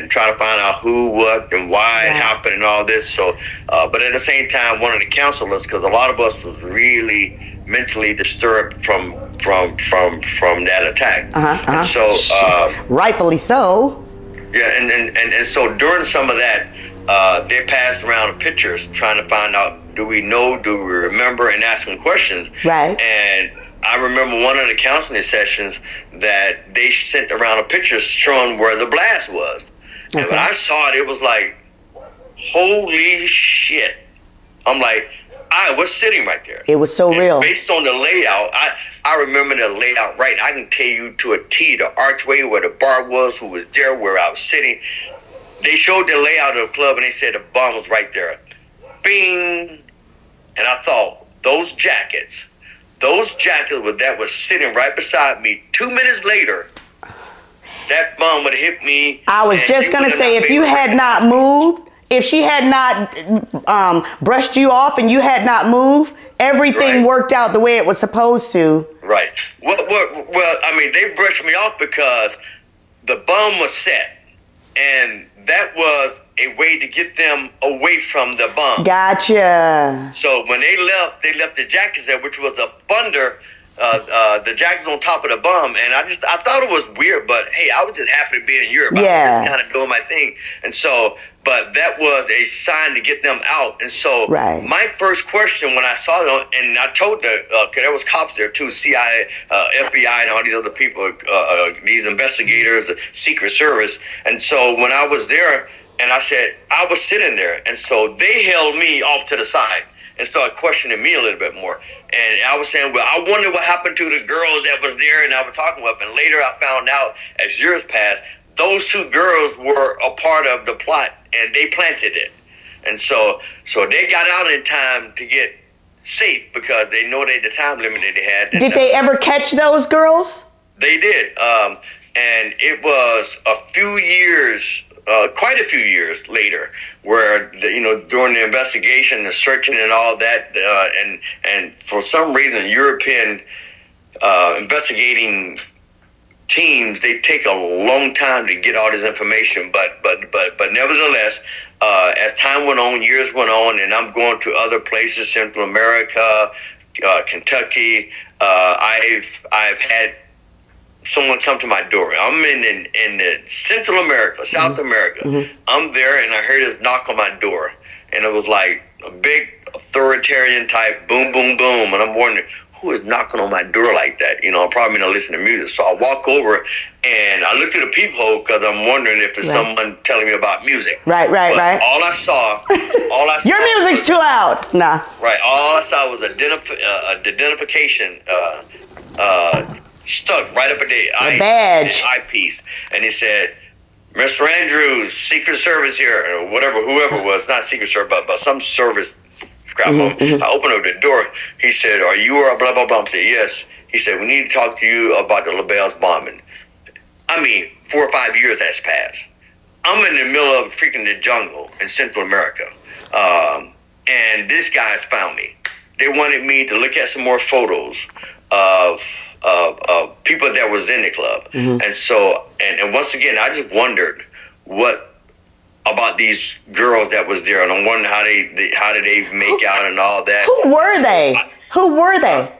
try to find out who, what, and why it happened and all this. So, but at the same time, wanted to counsel us, because a lot of us was really mentally disturbed from that attack. And so, rightfully so. Yeah, and so during some of that, they passed around pictures trying to find out, do we know, do we remember, and asking questions. Right. And I remember one of the counseling sessions that they sent around a picture showing where the blast was. Okay. And when I saw it, it was like, holy shit. I'm like, I was sitting right there. It was so real. Based on the layout, I remember the layout right. I can tell you to a T, the archway where the bar was, who was there, where I was sitting. They showed the layout of the club, and they said the bomb was right there. Bing! And I thought, those jackets that was sitting right beside me, 2 minutes later, that bomb would have hit me. I was just going to say, if you had not moved, if she had not brushed you off and you had not moved, everything worked out the way it was supposed to. Right. Well, I mean, they brushed me off because the bomb was set, and that was a way to get them away from the bomb. Gotcha. So when they left the jackets there, which was a thunder. The jackets on top of the bomb, and I thought it was weird, but hey, I was just happy to be in Europe. Yeah. I was just kind of doing my thing, and so, but that was a sign to get them out. And so, my first question when I saw them, and I told because there was cops there too, CIA, FBI, and all these other people, these investigators, the Secret Service, and so when I was there, and I said I was sitting there, and so they held me off to the side and started questioning me a little bit more. And I was saying, well, I wonder what happened to the girls that was there and I was talking with. And later I found out, as years passed, those two girls were a part of the plot, and they planted it. And so they got out in time to get safe, because they know the time limit that they had. Did they ever catch those girls? They did. And it was quite a few years later, where during the investigation, the searching, and all that, and for some reason, European investigating teams, they take a long time to get all this information. But nevertheless, as time went on, years went on, and I'm going to other places, Central America, Kentucky. I've had someone come to my door. I'm in the Central America, South America. I'm there, and I heard this knock on my door, and it was like a big authoritarian type, boom, boom, boom, and I'm wondering, who is knocking on my door like that? I'm probably not listening to music. So I walk over, and I look through the peephole, because I'm wondering if it's someone telling me about music. Right. All I saw, your music's too loud. Nah. Right. All I saw was identification stuck right up at the badge, eyepiece, and he said, "Mr. Andrews, Secret Service here," or whoever it was, not Secret Service, but some service. I opened up the door. He said, "Are you or blah blah blah?" I said, "Yes." He said, "We need to talk to you about the LaBelle's bombing." I mean, 4 or 5 years has passed. I'm in the middle of freaking the jungle in Central America, and this guy's found me. They wanted me to look at some more photos of people that was in the club. And so, and once again, I just wondered what about these girls that was there, and I'm wondering how did they make out and all that. Who were they?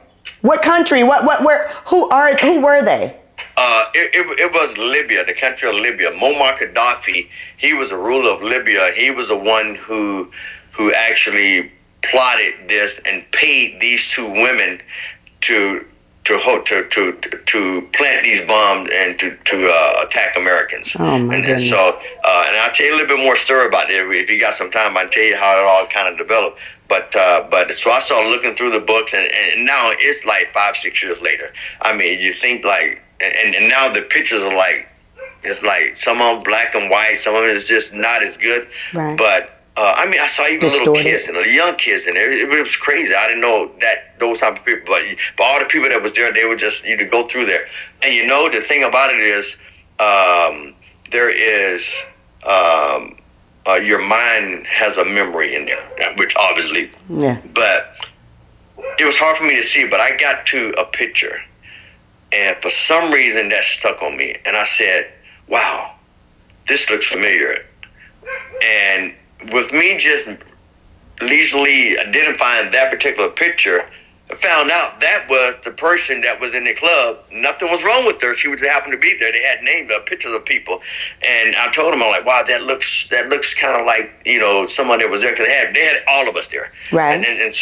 What country? Where? Who were they? It was Libya, the country of Libya. Muammar Gaddafi, he was the ruler of Libya. He was the one who actually plotted this and paid these two women to plant these bombs and to attack Americans. And so and I'll tell you a little bit more story about it. If you got some time, I'll tell you how it all kind of developed. But so I started looking through the books, and now it's like 5-6 years later. I mean, you think like, and now the pictures are like, it's like some of them black and white, some of them is just not as good. Right. But I mean, I saw even little kids and young kids in there. It was crazy. I didn't know that those type of people, but all the people that was there, they would just go through there. And the thing about it is, there is your mind has a memory in there, which obviously, Yeah. but it was hard for me to see. But I got to a picture, and for some reason that stuck on me, and I said, "Wow, this looks familiar." And with me just leisurely identifying that particular picture, I found out that was the person that was in the club. Nothing was wrong with her. She was happened to be there. They had names, pictures of people, and I told them, I'm like, wow, that looks kind of like, you know, someone that was there, because they had all of us there, Right. And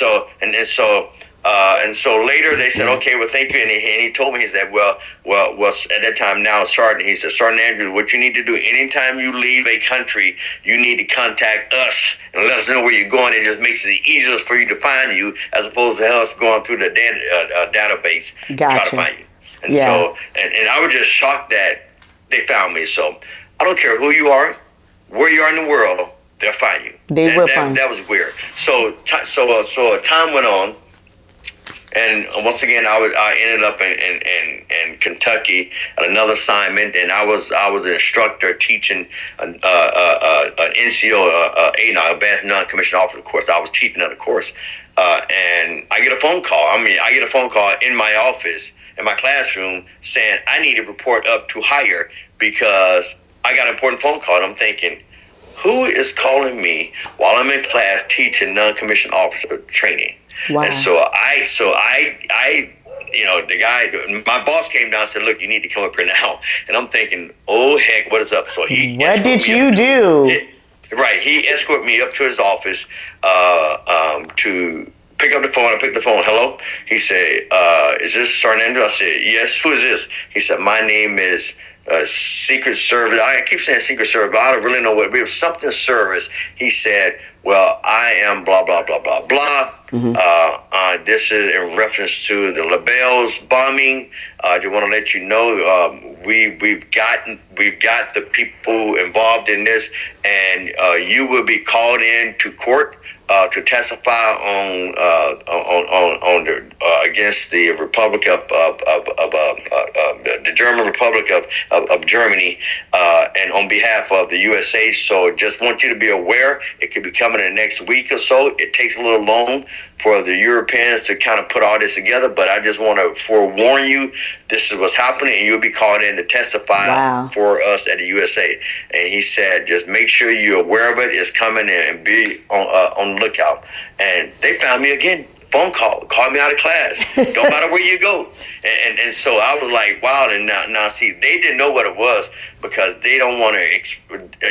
so later they said, okay, well, thank you. And he told me, he said, well, at that time now, Sergeant, he said, Sergeant Andrews, what you need to do anytime you leave a country, you need to contact us and let us know where you're going. It just makes it easier for you to find you, as opposed to us going through the database to try to find you. And so, and I was just shocked that they found me. So I don't care who you are, where you are in the world, they'll find you. They will find you. That was weird. So time went on. And once again, I ended up in Kentucky at another assignment, and I was an instructor teaching an NCO, Advanced Non-Commissioned Officer course. I was teaching on the course, and I get a phone call. I get a phone call in my office, in my classroom, saying I need to report up to higher because I got an important phone call. And I'm thinking, who is calling me while I'm in class teaching non-commissioned officer training? Wow. And so I, you know, the guy, my boss came down and said, look, you need to come up here now. And I'm thinking, oh, heck, what is up? So what did you do? Right. He escorted me up to his office to pick up the phone. I picked the phone. Hello? He said, is this Sergeant Andrews? I said, yes. Who is this? He said, my name is Secret Service. I keep saying Secret Service, but I don't really know what. We have something service. He said, well, I am blah, blah, blah, blah, blah. Mm-hmm. This is in reference to the Libya's bombing. I just want to let you know we've got the people involved in this, and you will be called in to court to testify on the against the Republic of the German Republic of Germany, and on behalf of the USA. So just want you to be aware, it could be coming in the next week or so. It takes a little long for the Europeans to kind of put all this together, but I just want to forewarn you, this is what's happening, and you'll be called in to testify for us at the USA. And he said, just make sure you're aware of it. It's coming in, and be on the lookout. And they found me again. Phone call, called me out of class. Don't matter where you go. And so I was like, wow. And now see, they didn't know what it was because they don't want to,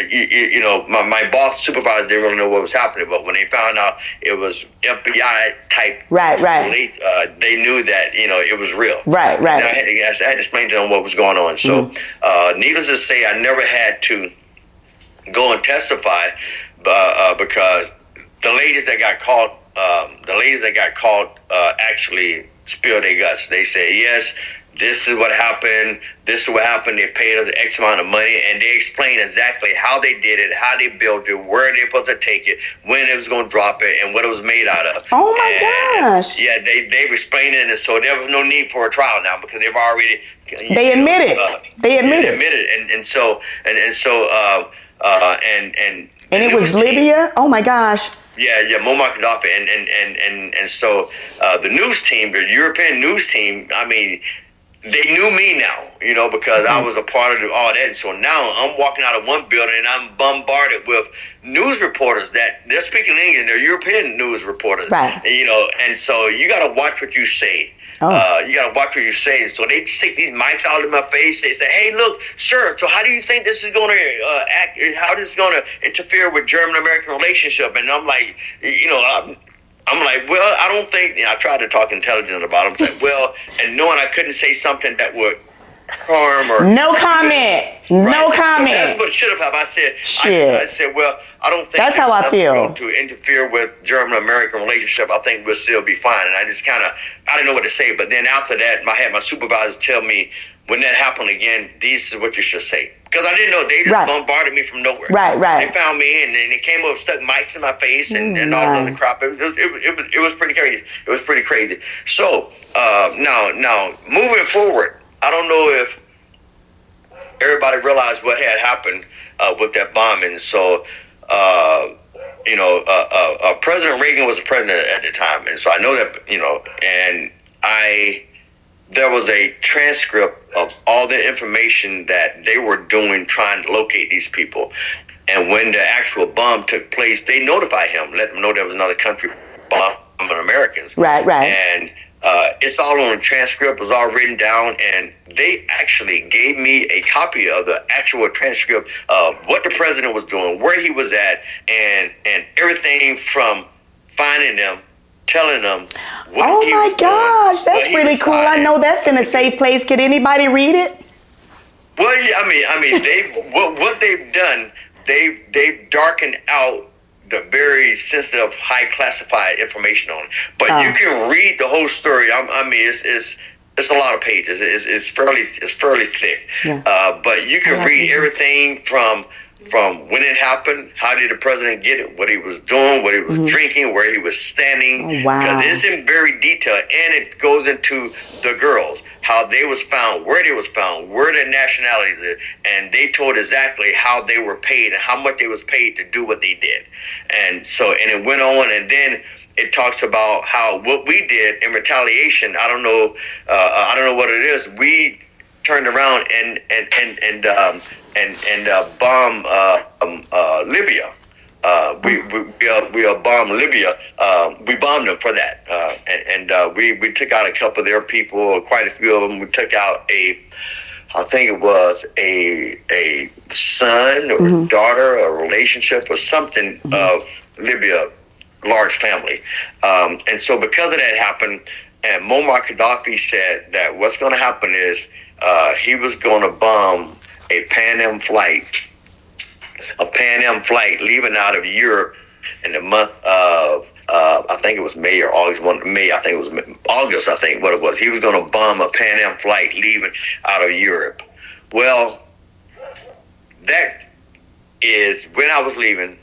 you know, my boss supervisor didn't really know what was happening. But when they found out it was FBI type, right. They knew that, you know, it was real. Right. And I had to explain to them what was going on. So needless to say, I never had to go and testify because the ladies that got caught, actually spilled their guts. They say, yes, this is what happened. This is what happened. They paid us X amount of money, and they explained exactly how they did it, how they built it, where they were supposed to take it, when it was going to drop it, and what it was made out of. Oh my gosh! Yeah, they've explained it, and so there was no need for a trial now because they've already. They admitted. They admitted. And so it was Libya. Oh my gosh. Yeah, Muammar Gaddafi, and so the news team, the European news team, I mean, they knew me now, you know, because I was a part of all that. So now I'm walking out of one building and I'm bombarded with news reporters that they're speaking English. They're European news reporters, right? You know, and so you got to watch what you say. You got to watch what you're saying. So they stick these mics out in my face. They say, hey, look, sir, so how do you think this is going to act? How this is going to interfere with German-American relationship? And I'm like, you know, I'm like, well, I don't think, you know, I tried to talk intelligent about it. I'm like, well, and knowing I couldn't say something that would harm or... No comment. Right. No comment. So that's what should have happened. I said, well, I don't think that's how I feel. To interfere with German-American relationship, I think we'll still be fine. And I just kind of, I didn't know what to say. But then after that, I had my supervisors tell me, when that happened again, this is what you should say. Because I didn't know, they just bombarded me from nowhere. Right. They found me, and then they came up, stuck mics in my face, and all this other crap. It was pretty crazy. It was pretty crazy. So now moving forward, I don't know if everybody realized what had happened with that bombing. So President Reagan was the president at the time, and so I know that, and there was a transcript of all the information that they were doing trying to locate these people. And when the actual bomb took place, they notified him, let them know there was another country bombing Americans. Right. And it's all on the transcript, it was all written down, and they actually gave me a copy of the actual transcript of what the president was doing, where he was at, and everything from finding them, telling them what Oh he my was doing, gosh, that's what he really cool. I decided. know that's in a safe place. Could anybody read it? Well, yeah, I mean, what they've done, they've darkened out the very sensitive, high classified information on it. But you can read the whole story. I mean, it's a lot of pages. It's fairly thick. Yeah. But you can read everything from when it happened, how did the president get it, what he was doing, what he was drinking, where he was standing. Oh, wow. Because it's in very detail, and it goes into the girls, how they was found, where they was found, where their nationalities is, and they told exactly how they were paid and how much they was paid to do what they did. And so, and it went on, and then it talks about how what we did in retaliation. I don't know what it is. We turned around and bomb Libya. We bombed Libya. We bombed them for that, and we took out a couple of their people, quite a few of them. We took out I think it was a son or daughter, a relationship or something of Libya, large family, and so because of that happened, and Muammar Gaddafi said that what's going to happen is he was going to bomb a Pan Am flight leaving out of Europe in the month of I think it was May or August. I think it was August. I think what it was. He was going to bomb a Pan Am flight leaving out of Europe. Well, that is when I was leaving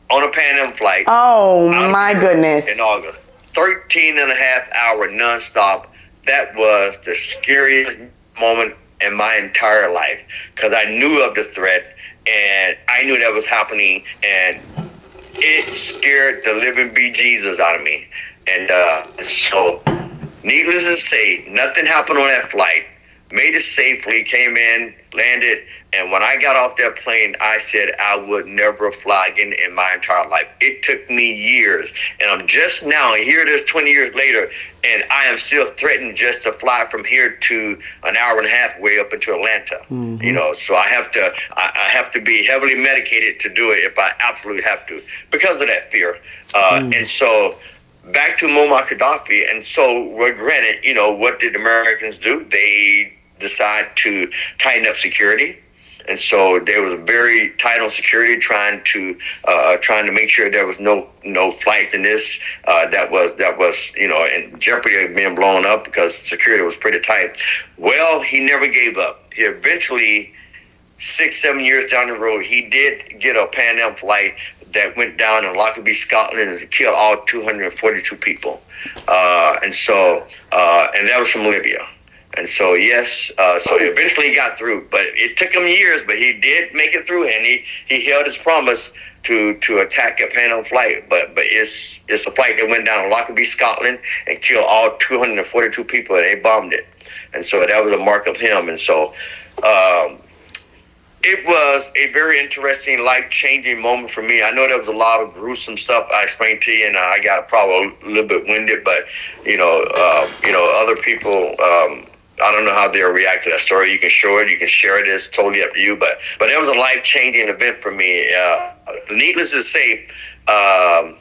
on a Pan Am flight. Oh my goodness! In August, 13 and a half hour nonstop. That was the scariest moment in my entire life, because I knew of the threat and I knew that was happening, and it scared the living bejesus out of me. And so, needless to say, nothing happened on that flight. Made it safely, came in, landed, and when I got off that plane, I said I would never fly again in my entire life. It took me years, and I'm just now, here it is 20 years later, and I am still threatened just to fly from here to an hour and a half way up into Atlanta. So I have to be heavily medicated to do it if I absolutely have to, because of that fear. And so back to Muammar Gaddafi, and so well, granted, what did Americans do? They decide to tighten up security. And so there was very tight on security, trying to make sure there was no flights in this that was in jeopardy of being blown up, because security was pretty tight. Well, he never gave up. He eventually, 6-7 years down the road, he did get a Pan Am flight that went down in Lockerbie, Scotland, and killed all 242 people. And that was from Libya. And so, yes, so eventually he got through, but it took him years, but he did make it through, and he held his promise to attack a Pan Am flight. But it's a flight that went down in Lockerbie, Scotland, and killed all 242 people, and they bombed it. And so that was a mark of him. And so it was a very interesting, life-changing moment for me. I know there was a lot of gruesome stuff I explained to you, and I got probably a little bit winded, but other people, I don't know how they'll react to that story. You can show it, you can share it. It's totally up to you. But it was a life-changing event for me. Needless to say, that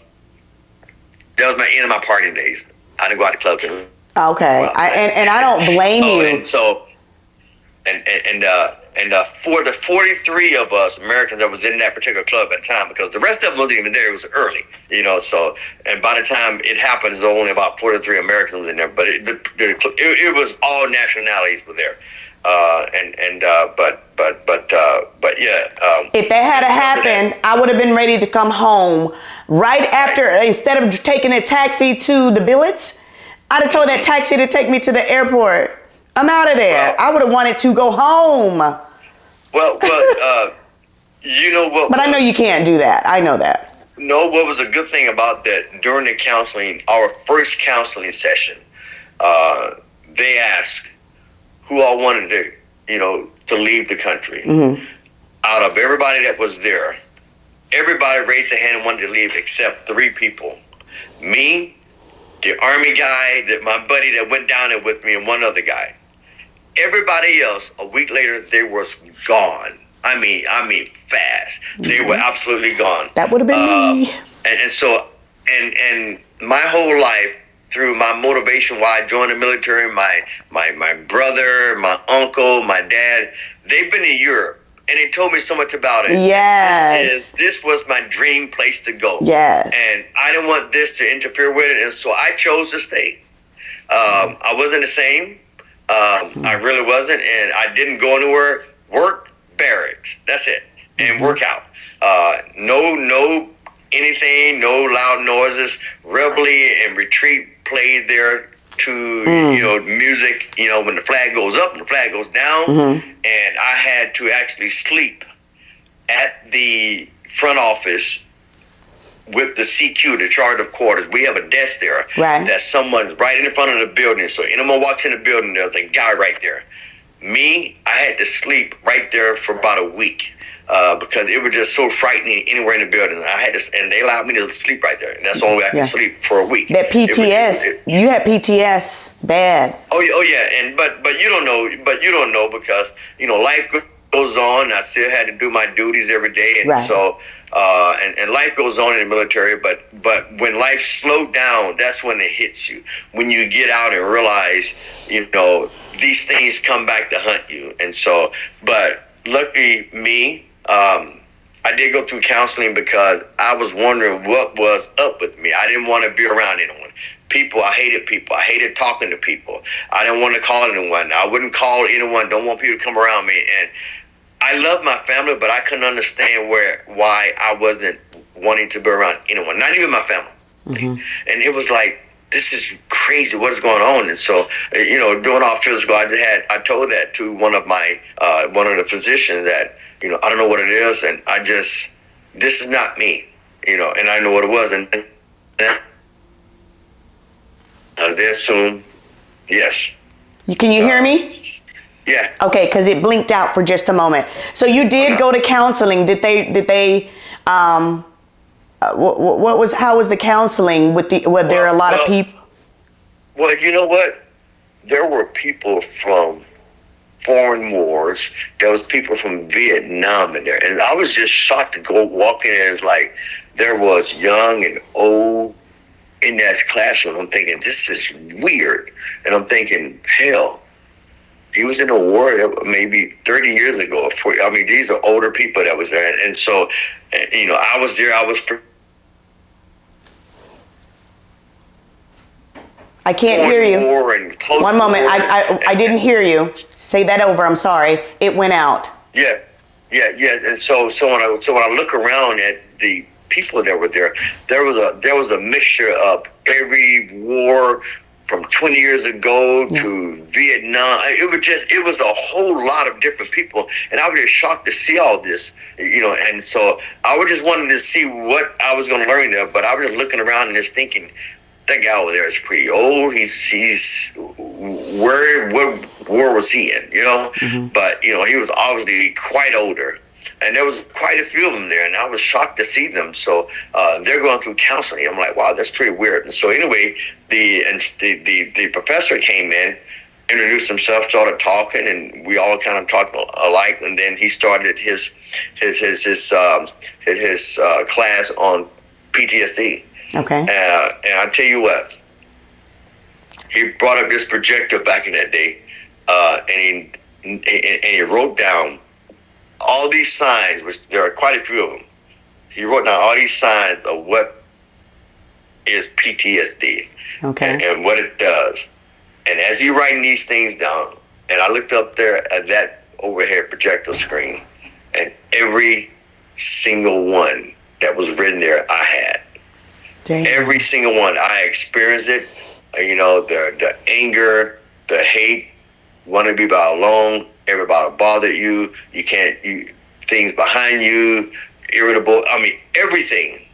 was my end of my partying days. I didn't go out to clubs. Okay, Well, and I don't blame you. And so, for the 43 of us Americans that was in that particular club at the time, because the rest of them wasn't even there, it was early, so, and by the time it happened, there was only about 43 Americans in there, but it was all nationalities were there. But yeah. If that had happened, I would have been ready to come home right after. Instead of taking a taxi to the billets, I'd have told that taxi to take me to the airport. I'm out of there. I would have wanted to go home. Well, know what? But I know you can't do that. I know that. No, what was a good thing about that during the counseling, our first counseling session, they asked who all wanted to leave the country. Mm-hmm. Out of everybody that was there, everybody raised their hand and wanted to leave except 3 people. Me, the Army guy, my buddy that went down there with me, and one other guy. Everybody else, a week later, they was gone. I mean, fast. They were absolutely gone. That would have been me. And so, my whole life, through my motivation why I joined the military, my brother, my uncle, my dad, they've been in Europe, and they told me so much about it. Yes. This was my dream place to go. Yes. And I didn't want this to interfere with it, and so I chose to stay. I wasn't the same. I really wasn't, and I didn't go anywhere. Work, barracks, that's it, and work out. No anything, no loud noises. Reveille and retreat played there to music. When the flag goes up and the flag goes down, and I had to actually sleep at the front office with the CQ, the charge of quarters. We have a desk there that someone's right in front of the building. So anyone walks in the building, there's a guy right there. Me, I had to sleep right there for about a week because it was just so frightening anywhere in the building. And they allowed me to sleep right there, and that's the only way I could sleep for a week. That PTS, you had PTS bad. Oh yeah, and but you don't know because life goes on. I still had to do my duties every day, and so and life goes on in the military. But when life slowed down, that's when it hits you. When you get out and realize, these things come back to hunt you. And so, but luckily me, I did go through counseling because I was wondering what was up with me. I didn't want to be around anyone. I hated people. I hated talking to people. I didn't want to call anyone. I wouldn't call anyone. Don't want people to come around me. And I love my family, but I couldn't understand why I wasn't wanting to be around anyone, not even my family. And it was like, this is crazy. What is going on? And so, doing all physical, I told that to one of the physicians that, I don't know what it is. And this is not me, and I know what it was. And I was there soon. Yes. Can you hear me? Yeah. Okay, because it blinked out for just a moment. So you did go to counseling. Did they how was the counseling were there a lot of people? Well, you know what? There were people from foreign wars. There was people from Vietnam in there. And I was just shocked to go walk in there. It's like there was young and old in that classroom. I'm thinking, this is weird. And I'm thinking, hell, he was in a war maybe 30 years ago. These are older people that was there. And so, I was there. I can't hear you. One moment. I didn't hear you. Say that over. I'm sorry. It went out. Yeah. And so when I look around at the people that were there, there was a mixture of every war from 20 years ago to Vietnam. It was a whole lot of different people, and I was just shocked to see all this, and so I was just wanting to see what I was going to learn there, but I was just looking around and just thinking, that guy over there is pretty old. What war was he in, But, he was obviously quite older. And there was quite a few of them there, and I was shocked to see them. So they're going through counseling. I'm like, wow, that's pretty weird. And so anyway, the professor came in, introduced himself, started talking, and we all kind of talked alike. And then he started his class on PTSD. Okay. And I tell you what, he brought up this projector back in that day, and he wrote down all these signs, which there are quite a few of them. He wrote down all these signs of what is PTSD, and what it does. And as he writing these things down, and I looked up there at that overhead projector screen, and every single one that was written there, I had. Damn. Every single one, I experienced it. The anger, the hate, want to be alone, everybody bother you. You can't. things behind you, irritable. I mean, everything.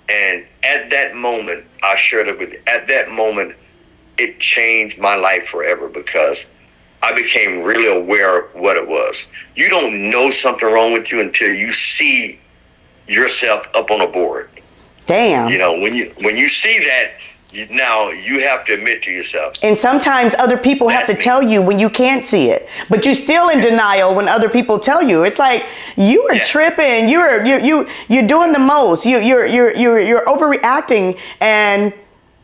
And at that moment, I shared it with you. At that moment, it changed my life forever because I became really aware of what it was. You don't know something wrong with you until you see yourself up on a board. Damn. You know, when you see that, now you have to admit to yourself. And sometimes other people have to tell you when you can't see it, but you're still in denial when other people tell you. It's like you are tripping. You're doing the most. You're overreacting, and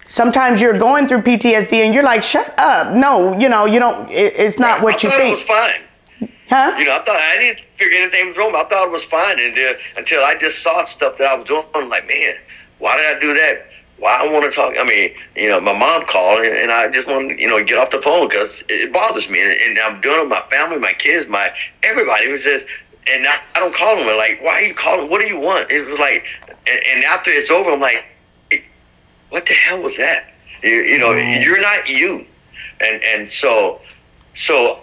sometimes you're going through PTSD, and you're like, shut up. No, you don't. It's not what you think. I thought it was fine. Huh? You know, I didn't figure anything was wrong. I thought it was fine, and until I just saw stuff that I was doing, I'm like, man, why did I do that? Why I want to talk? I mean, you know, my mom called, and I just want to, get off the phone because it bothers me. And I'm doing it with my family, my kids, everybody. It was just, and I don't call them. Like, why are you calling? What do you want? It was like, and after it's over, I'm like, what the hell was that? You're not you. And so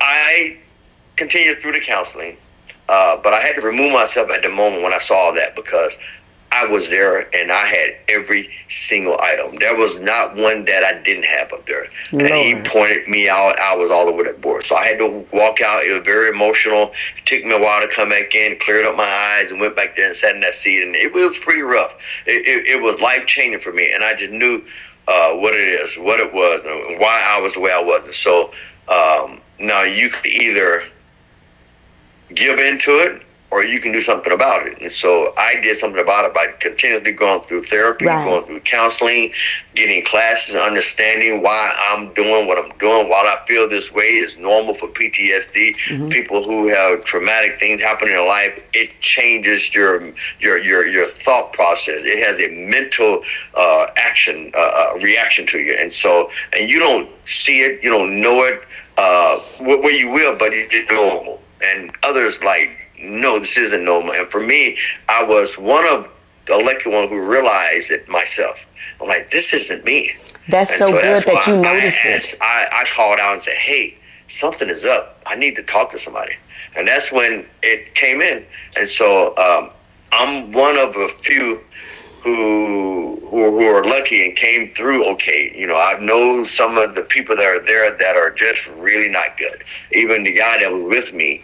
I continued through the counseling, but I had to remove myself at the moment when I saw that because I was there and I had every single item. There was not one that I didn't have up there. Lord. And he pointed me out. I was all over that board. So I had to walk out. It was very emotional. It took me a while to come back in, cleared up my eyes, and went back there and sat in that seat. And it was pretty rough. It was life-changing for me. And I just knew what it was, and why I was the way I was. And so now you could either give into it, or you can do something about it. And so I did something about it by continuously going through therapy, going through counseling, getting classes, and understanding why I'm doing what I'm doing. While I feel this way is normal for PTSD, people who have traumatic things happen in their life, it changes your thought process. It has a mental reaction to you. And you don't see it, you don't know it, where you will, but it's normal. And others like, no, this isn't normal. And for me, I was one of the lucky one who realized it myself. I'm like, this isn't me. That's so good that you noticed it. I called out and said, hey, something is up. I need to talk to somebody. And that's when it came in. And so I'm one of a few who are lucky and came through okay. You know, I know some of the people that are there that are just really not good. Even the guy that was with me,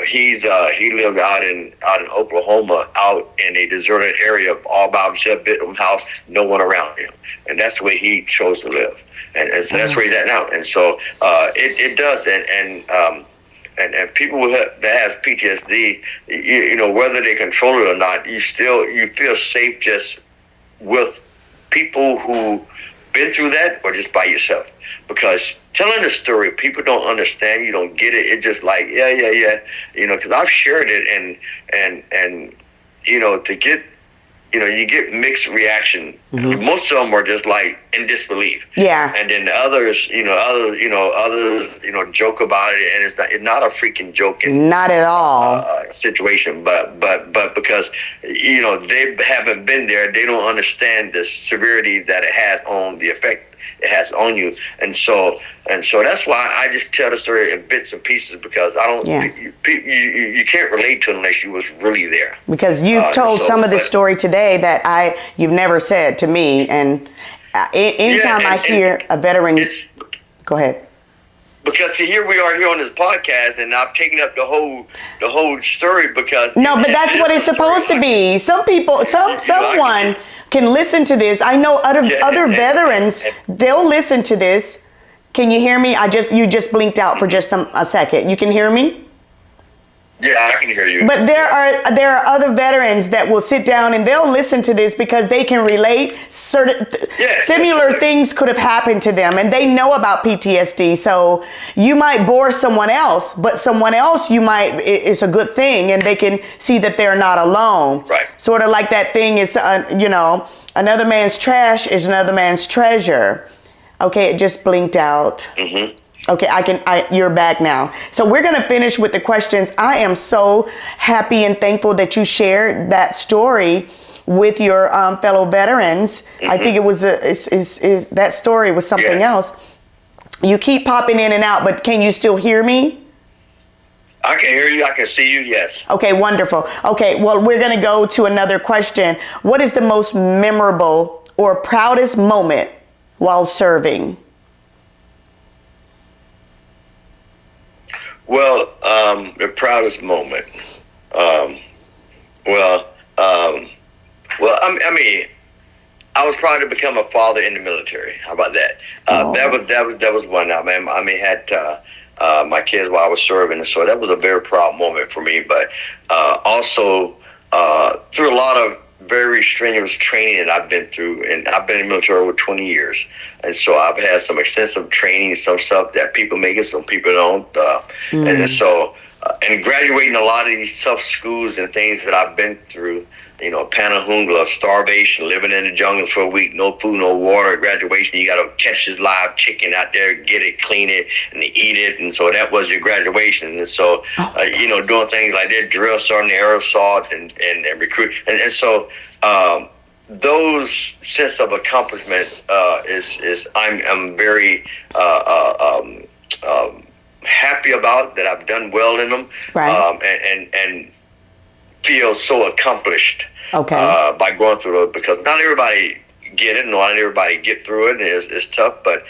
he lived out in Oklahoma, out in a deserted area, all by himself, bedroom house, no one around him, and that's the way he chose to live, and so that's where he's at now. And so it does, and people that has PTSD, whether they control it or not, you feel safe just with people who been through that or just by yourself, because telling the story, people don't understand, you don't get it. It's just like, yeah. Because I've shared it and to get, you get mixed reaction. Most of them are just like in disbelief. Yeah. And then the others, others, joke about it, and it's not a freaking joke. Not at all. Situation, but because they haven't been there, they don't understand the severity that it has on the effect it has on you, and so that's why I just tell the story in bits and pieces, because I don't. Yeah. You can't relate to it unless you was really there. Because you told some of the story today that you've never said to me, and anytime I hear a veteran, go ahead. Because here we are here on this podcast, and I've taken up the whole story because but that's what it's supposed to be. Some people, someone can listen to this. I know other veterans, they'll listen to this. Can you hear me? You just blinked out for just a second. You can hear me? Yeah, I can hear you. But there are other veterans that will sit down and they'll listen to this because they can relate. Similar things could have happened to them, and they know about PTSD. So you might bore someone else, but someone else it's a good thing, and they can see that they're not alone. Right. Sort of like that thing is, another man's trash is another man's treasure. Okay, it just blinked out. Mm-hmm. Okay, you're back now. So we're going to finish with the questions. I am so happy and thankful that you shared that story with your fellow veterans. Mm-hmm. I think it was that story was something else. You keep popping in and out, but can you still hear me? I can hear you. I can see you. Yes. Okay, wonderful. Okay, well, we're going to go to another question. What is the most memorable or proudest moment while serving? Well, the proudest moment. Um, well, I mean, I was proud to become a father in the military. How about that? That was one. I mean, had my kids while I was serving, so that was a very proud moment for me. But also through a lot of very strenuous training that I've been through, and I've been in the military over 20 years, and so I've had some extensive training, some stuff that people make it, some people don't, and so and graduating a lot of these tough schools and things that I've been through. You know, Panahungla, starvation, living in the jungle for a week, no food, no water. Graduation, you got to catch this live chicken out there, get it, clean it, and eat it. And so that was your graduation. And so, you know, doing things like that, drill sergeant, air assault, and recruit. And so those sense of accomplishment is I'm very happy about that. I've done well in them, Right. And feel so accomplished Okay. by going through it, because not everybody get it, not everybody get through it. It's tough, but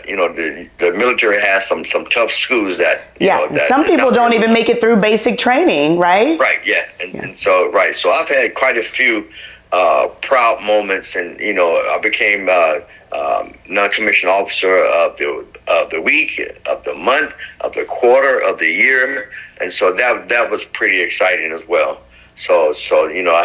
you know, the military has some tough schools that you know, that some people don't even make it through basic training, right? Right, yeah, and so so I've had quite a few proud moments, and you know, I became non-commissioned officer of the week, of the month, of the quarter, of the year, and so that was pretty exciting as well. So you know,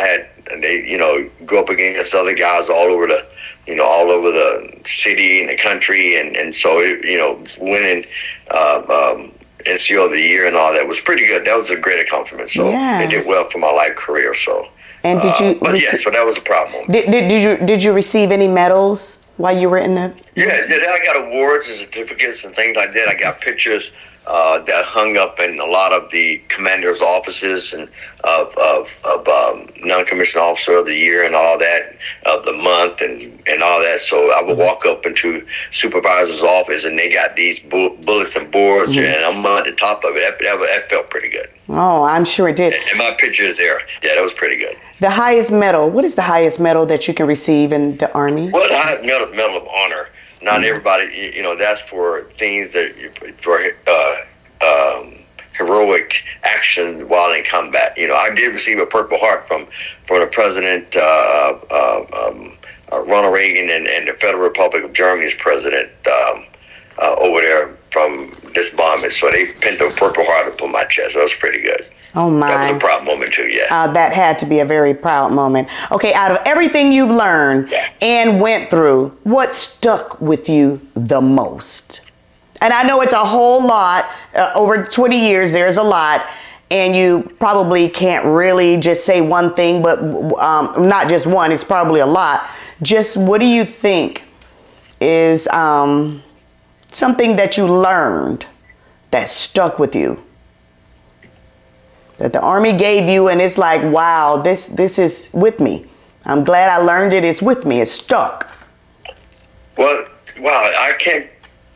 they you know, go up against other guys all over the city and the country, and so you know, winning NCO of the year and all that was pretty good. That was a great accomplishment. So it did well for my life career. So and did you? So that was a proud moment. Did you receive any medals while you were in the? Yeah, I got awards and certificates and things like that. I got pictures that hung up in a lot of the commanders' offices and of non-commissioned officer of the year and all that, of the month and all that. So I would walk up into supervisor's office and they got these bulletin boards, and I'm on the top of it. That felt pretty good. Oh, I'm sure it did. And my picture is there. Yeah, that was pretty good. The highest medal. What is the highest medal that you can receive in the Army? Well, the highest medal is Medal of Honor. Not everybody, you know, that's for things that for heroic action while in combat. You know, I did receive a Purple Heart from the President Ronald Reagan and the Federal Republic of Germany's president over there from this bombing. So they pinned a Purple Heart up on my chest. That was pretty good. Oh my! That was a proud moment too. Yeah. That had to be a very proud moment. Okay, out of everything you've learned and went through, what stuck with you the most? And I know it's a whole lot. Over 20 years, there's a lot. And you probably can't really just say one thing, but not just one. It's probably a lot. Just what do you think is something that you learned that stuck with you? That the Army gave you, and it's like, wow, this is with me. I'm glad I learned it. It's with me. It's stuck. Well, wow, I can't.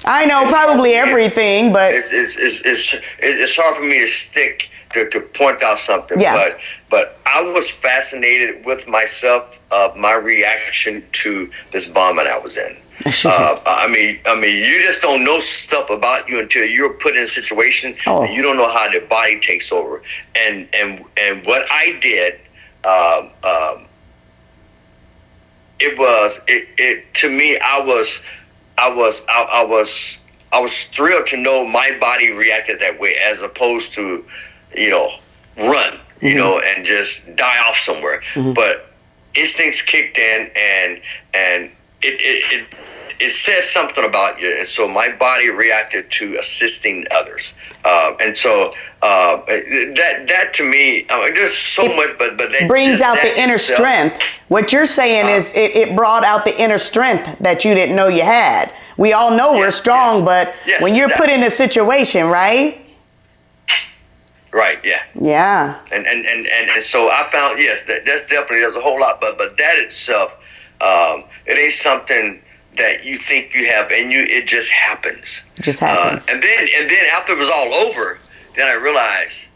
I know probably everything, but it's hard for me to stick to point out something. Yeah. But I was fascinated with myself of my reaction to this bombing I was in. I mean, you just don't know stuff about you until you're put in a situation and you don't know how the body takes over. And what I did, to me, I was thrilled to know my body reacted that way, as opposed to, you know, run, you know, and just die off somewhere. But instincts kicked in, and it says something about you, and so my body reacted to assisting others, and so that to me, there's so much, but that brings out the inner strength. What you're saying is it brought out the inner strength that you didn't know you had. We all know we're strong, but when you're put in a situation, right? Right. Yeah. Yeah. And so I found that's definitely, there's a whole lot, but that itself, it ain't something that you think you have, and it just happens. It just happens. And then after it was all over, then I realized,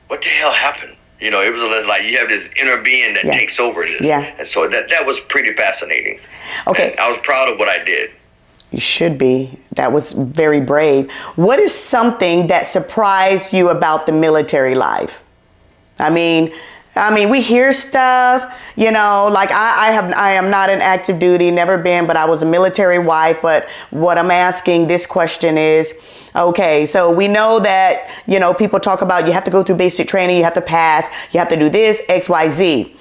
what the hell happened? You know, it was like you have this inner being that takes over this. Yeah. And so that was pretty fascinating. Okay. And I was proud of what I did. You should be. That was very brave. What is something that surprised you about the military life? I mean, we hear stuff, you know, like I am not an active duty, never been, but I was a military wife. But what I'm asking this question is, okay, so we know that, you know, people talk about you have to go through basic training, you have to pass, you have to do this, X, Y, Z.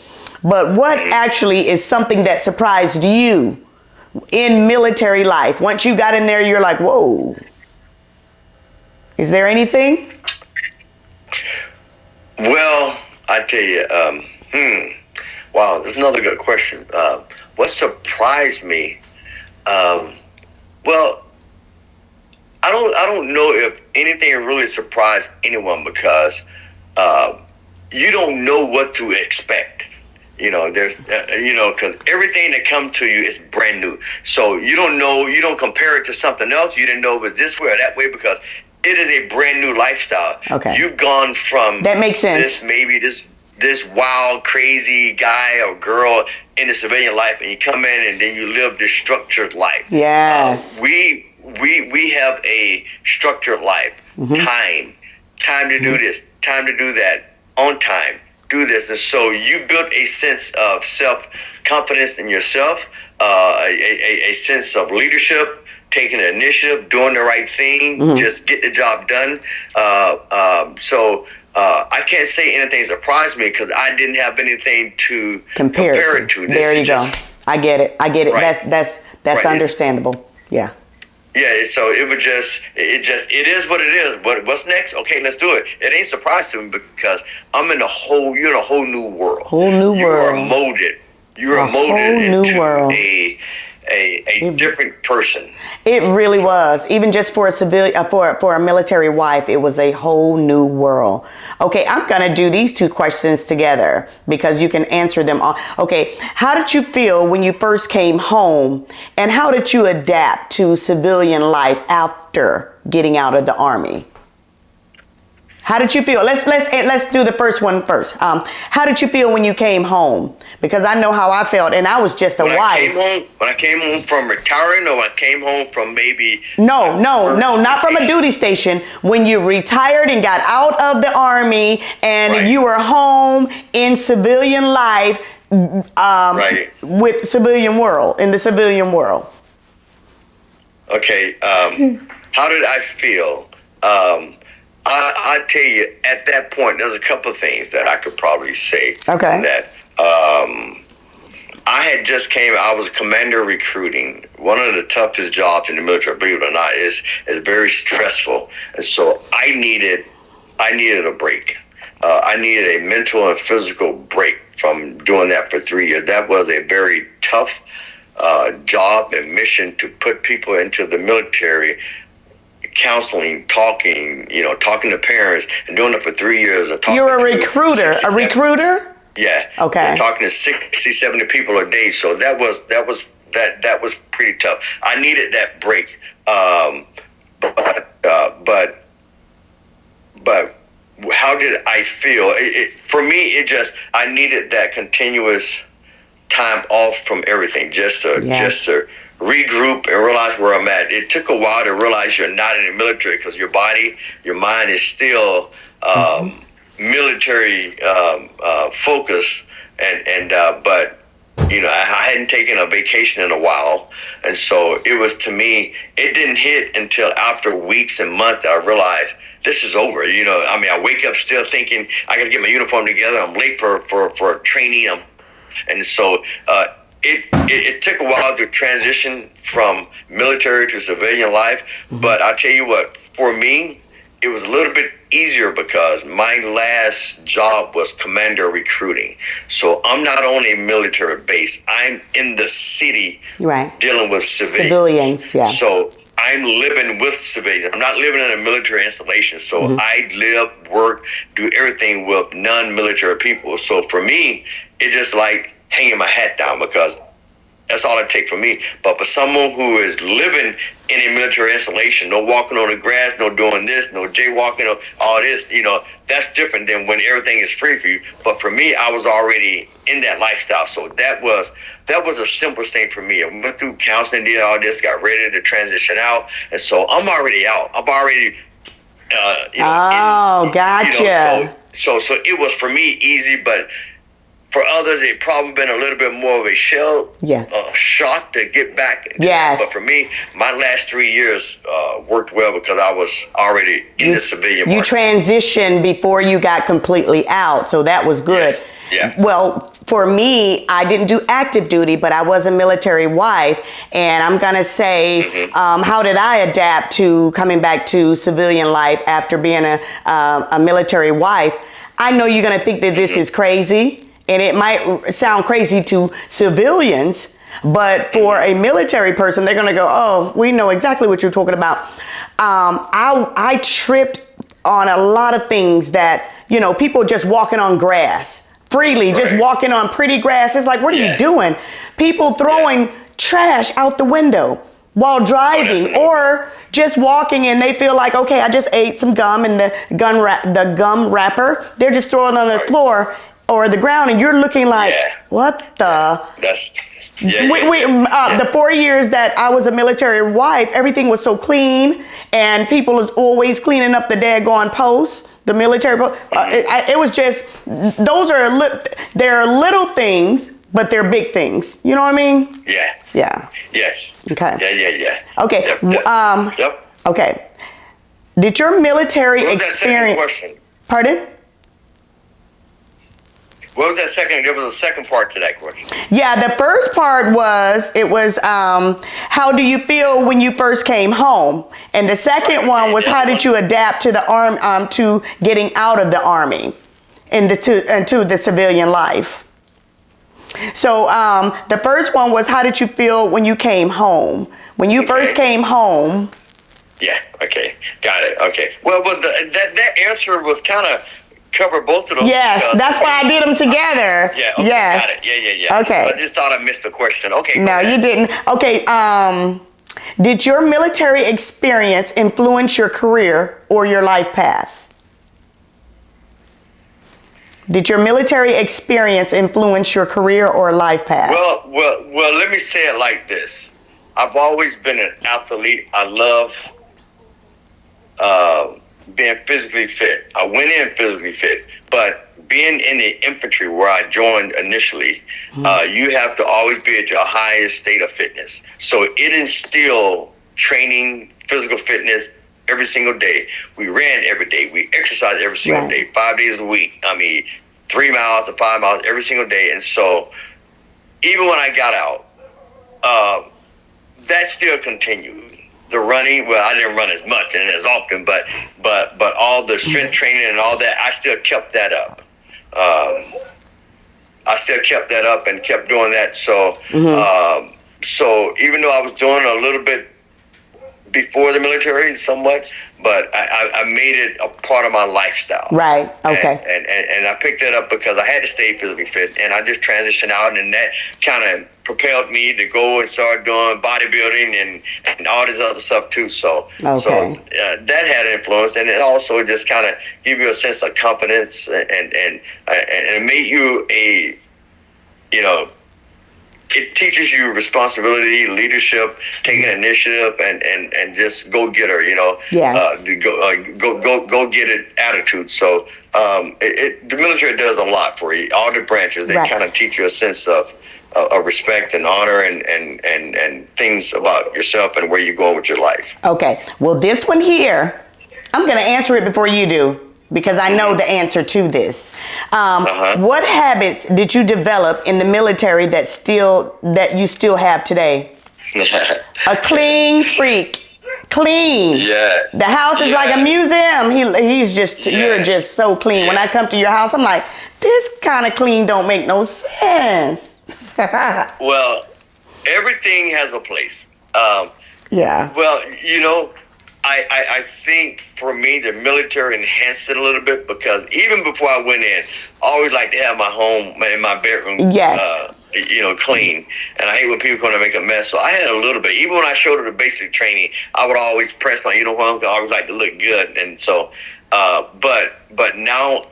But what actually is something that surprised you in military life? Once you got in there, you're like, whoa. Is there anything? Well, I tell you, wow, that's another good question. What surprised me? Well, I don't know if anything really surprised anyone because you don't know what to expect. You know, there's, because everything that comes to you is brand new. So you don't know, you don't compare it to something else. You didn't know it was this way or that way because it is a brand new lifestyle. Okay. You've gone from that makes sense. This wild, crazy guy or girl in the civilian life, and you come in and then you live this structured life. Yes. We have a structured life. Time to do this, time to do that, on time, do this. And so you built a sense of self-confidence in yourself, a sense of leadership, taking the initiative, doing the right thing, just get the job done. So I can't say anything surprised me because I didn't have anything to compare it to. There you go. I get it. Right. That's right. Understandable. Yeah. Yeah, so it is what it is. What's next? Okay, let's do it. It ain't surprised to me because you're in a whole new world. You are molded. You are molded into a different person. It really was. Even just for a civilian, for a military wife, it was a whole new world. Okay, I'm gonna do these two questions together because you can answer them all. Okay, how did you feel when you first came home, and how did you adapt to civilian life after getting out of the Army? How did you feel? Let's do the first one first. How did you feel when you came home? Because I know how I felt, and I was just a wife. When I came home from retiring, or when I came home from maybe... No, not from a duty station. When you retired and got out of the Army, and you were home in civilian life, with civilian world, in the civilian world. Okay, how did I feel? I tell you, at that point, there's a couple of things that I could probably say. Okay. That I had just I was a commander recruiting. One of the toughest jobs in the military, believe it or not, is very stressful. And so I needed a break. I needed a mental and physical break from doing that for 3 years. That was a very tough job and mission to put people into the military. Counseling, talking to parents, and doing it for 3 years. You're a recruiter. A recruiter? Yeah. Okay. And talking to 60, 70 people a day. So that was pretty tough. I needed that break. But how did I feel? For me, I needed that continuous time off from everything, just to regroup and realize where I'm at. It took a while to realize you're not in the military because your body, your mind is still military focused, but I hadn't taken a vacation in a while, and so it was, to me, it didn't hit until after weeks and months that I realized this is over. I wake up still thinking I got to get my uniform together. I'm late for training. And so it took a while to transition from military to civilian life. But I tell you what, for me, it was a little bit easier because my last job was commander recruiting. So I'm not on a military base. I'm in the city dealing with civilians. Yeah. So I'm living with civilians. I'm not living in a military installation. So I live, work, do everything with non-military people. So for me, it's just like hanging my hat down because that's all it takes for me. But for someone who is living in a military installation. No walking on the grass, no doing this, no jaywalking, all this. That's different than when everything is free for you. But for me, I was already in that lifestyle, so that was the simplest thing for me. I went through counseling, did all this, got ready to transition out, and so I'm already out. I'm already. Gotcha. So it was for me easy, but for others, it probably been a little bit more of a shock to get back. Yes. But for me, my last 3 years worked well because I was already in the civilian market. You transitioned before you got completely out, so that was good. Yes. Yeah. Well, for me, I didn't do active duty, but I was a military wife, and I'm gonna say, how did I adapt to coming back to civilian life after being a military wife? I know you're gonna think that this is crazy, and it might sound crazy to civilians, but for a military person, they're gonna go, "Oh, we know exactly what you're talking about." I tripped on a lot of things that people just walking on grass. Freely, just walking on pretty grass. It's like, what are you doing? People throwing trash out the window while driving, or just walking and they feel like, okay, I just ate some gum and the gum wrapper, they're just throwing it on the floor or the ground, and you're looking like, what the? That's the 4 years that I was a military wife, everything was so clean, and people was always cleaning up the daggone posts. The military, it was just, they're little things, but they're big things. You know what I mean? Yeah. Yeah. Yes. Okay. Yeah. Okay. Yep. Okay. Did your military what was experience? That second question? Pardon? What was that second? There was a second part to that question. Yeah, the first part was, how do you feel when you first came home? And the second one was, how did you adapt to the to getting out of the army into the civilian life? So the first one was, how did you feel when you came home? When you first came home. Yeah. Okay. Got it. Okay. Well, that answer was kind of cover both of those. Yes, that's why I did them together. Yeah. Okay, yes. Got it. Yeah. Okay. I just thought I missed the question. Okay. No, you didn't. Okay. Did your military experience influence your career or your life path? Did your military experience influence your career or life path? Well. Let me say it like this. I've always been an athlete. I love being physically fit. I went in physically fit, but being in the infantry where I joined initially, you have to always be at your highest state of fitness. So it instilled training, physical fitness every single day. We ran every day. We exercised every single day, 5 days a week. 3 miles to 5 miles every single day. And so even when I got out, that still continued. The running, well, I didn't run as much and as often, but all the strength training and all that, I still kept that up. And kept doing that. So, so even though I was doing a little bit before the military, somewhat, but I made it a part of my lifestyle. Right. Okay. And I picked that up because I had to stay physically fit, and I just transitioned out, and that kind of propelled me to go and start doing bodybuilding and all this other stuff too. So that had an influence, and it also just kind of give you a sense of confidence, and it made you it teaches you responsibility, leadership, taking initiative, and just go getter. Yes. Go get it attitude. So the military does a lot for you. All the branches, they kind of teach you a sense of respect and honor and things about yourself and where you're going with your life. Okay. Well, this one here, I'm going to answer it before you do, because I know the answer to this. What habits did you develop in the military that you still have today? A clean freak. Clean. Yeah. The house is like a museum. He's just, you're just so clean. When I come to your house, I'm like, this kind of clean don't make no sense. Well, everything has a place. Yeah. Well, I think for me, the military enhanced it a little bit, because even before I went in, I always like to have my home in my bedroom. Yes. clean. And I hate when people come to make a mess. So I had a little bit. Even when I showed her the basic training, I would always press my uniform because I always like to look good. And so, but now,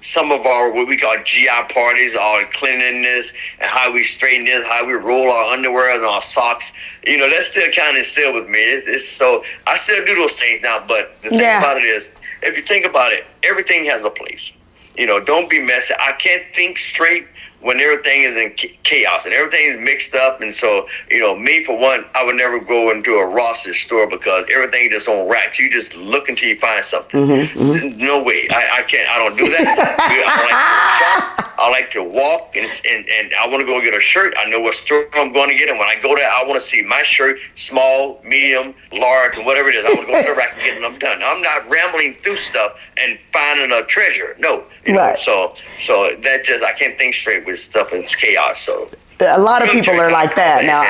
some of our what we call GI parties, our cleanliness and how we straighten this, how we roll our underwear and our socks, that's still kind of still with me. It's so I still do those things now. But the thing about it is, if you think about it, everything has a place. Don't be messy. I can't think straight when everything is in chaos and everything is mixed up. And so, me for one, I would never go into a Ross's store because everything just on racks. You just look until you find something. Mm-hmm. No way. I can't. I don't do that. I like to shop. I like to walk and I want to go get a shirt. I know what store I'm going to get. And when I go there, I want to see my shirt, small, medium, large, and whatever it is. I want to go to the rack and get it. I'm done. I'm not rambling through stuff and finding a treasure. No. Right. So that just, I can't think straight with stuff and it's chaos. So a lot of people are like that. Now,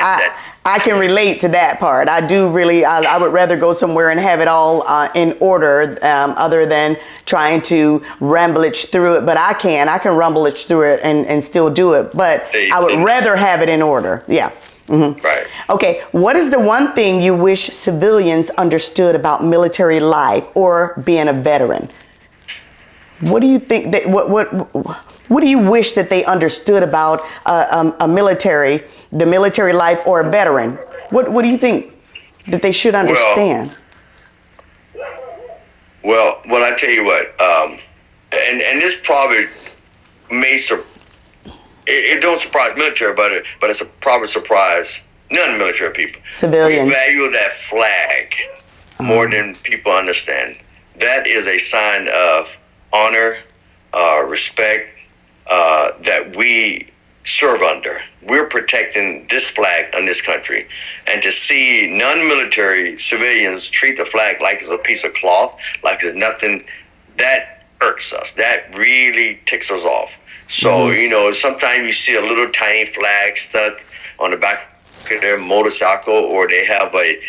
I can relate to that part. I do really, I would rather go somewhere and have it all in order other than trying to ramblage through it. But I can rumblage through it and still do it. But I would rather have it in order. Yeah. Mm-hmm. Right. Okay. What is the one thing you wish civilians understood about military life or being a veteran? What do you think that, what do you wish that they understood about the military life or a veteran? What do you think that they should understand? Well, I tell you what, and this probably it don't surprise military, but it's probably surprise non-military people. Civilians. We value that flag more than people understand. That is a sign of honor, respect, that we serve under. We're protecting this flag in this country. And to see non-military civilians treat the flag like it's a piece of cloth, like it's nothing, that irks us. That really ticks us off. So, sometimes you see a little tiny flag stuck on the back of their motorcycle, or they have a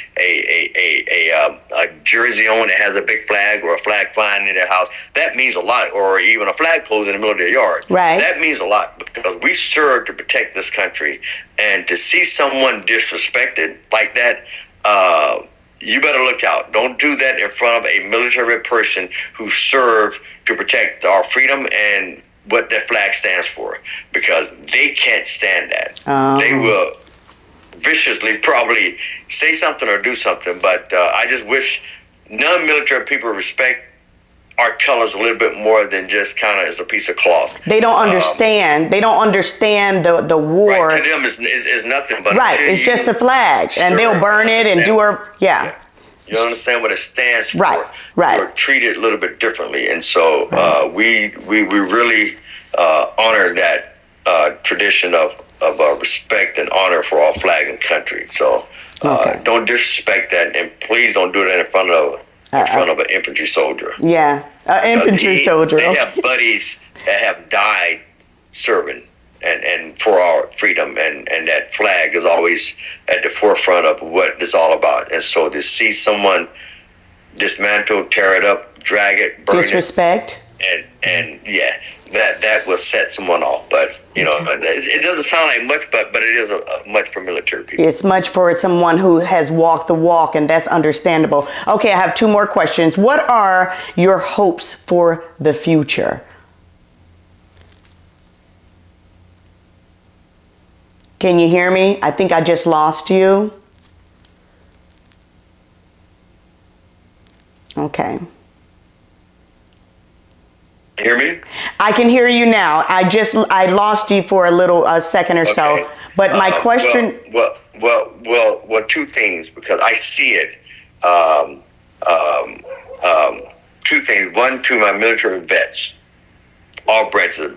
jersey on that has a big flag or a flag flying in their house. That means a lot. Or even a flagpole in the middle of their yard. Right. That means a lot because we serve to protect this country. And to see someone disrespected like that, you better look out. Don't do that in front of a military person who served to protect our freedom and what that flag stands for, because they can't stand that. They will viciously probably say something or do something, but I just wish non-military people respect our colors a little bit more than just kind of as a piece of cloth. They don't understand. They don't understand the war. Right, to them is nothing but it's just a flag, and they'll burn it and do her. Yeah. You don't understand what it stands for. Right. You're treated a little bit differently, and so we really honor that tradition of respect and honor for our flag and country. So don't disrespect that, and please don't do that in front of an infantry soldier. Yeah, infantry soldier. They have buddies that have died serving and for our freedom, and that flag is always at the forefront of what it's all about. And so to see someone dismantle, tear it up, drag it, burn disrespect, and that will set someone off. But it doesn't sound like much, but it is much for military people. It's much for someone who has walked the walk, and that's understandable. Okay, I have two more questions. What are your hopes for the future? Can you hear me? I think I just lost you. Okay. Hear me? I can hear you now. I lost you for a second or so. But my question. Well, two things, because I see it. Two things. One, to my military vets, all branches,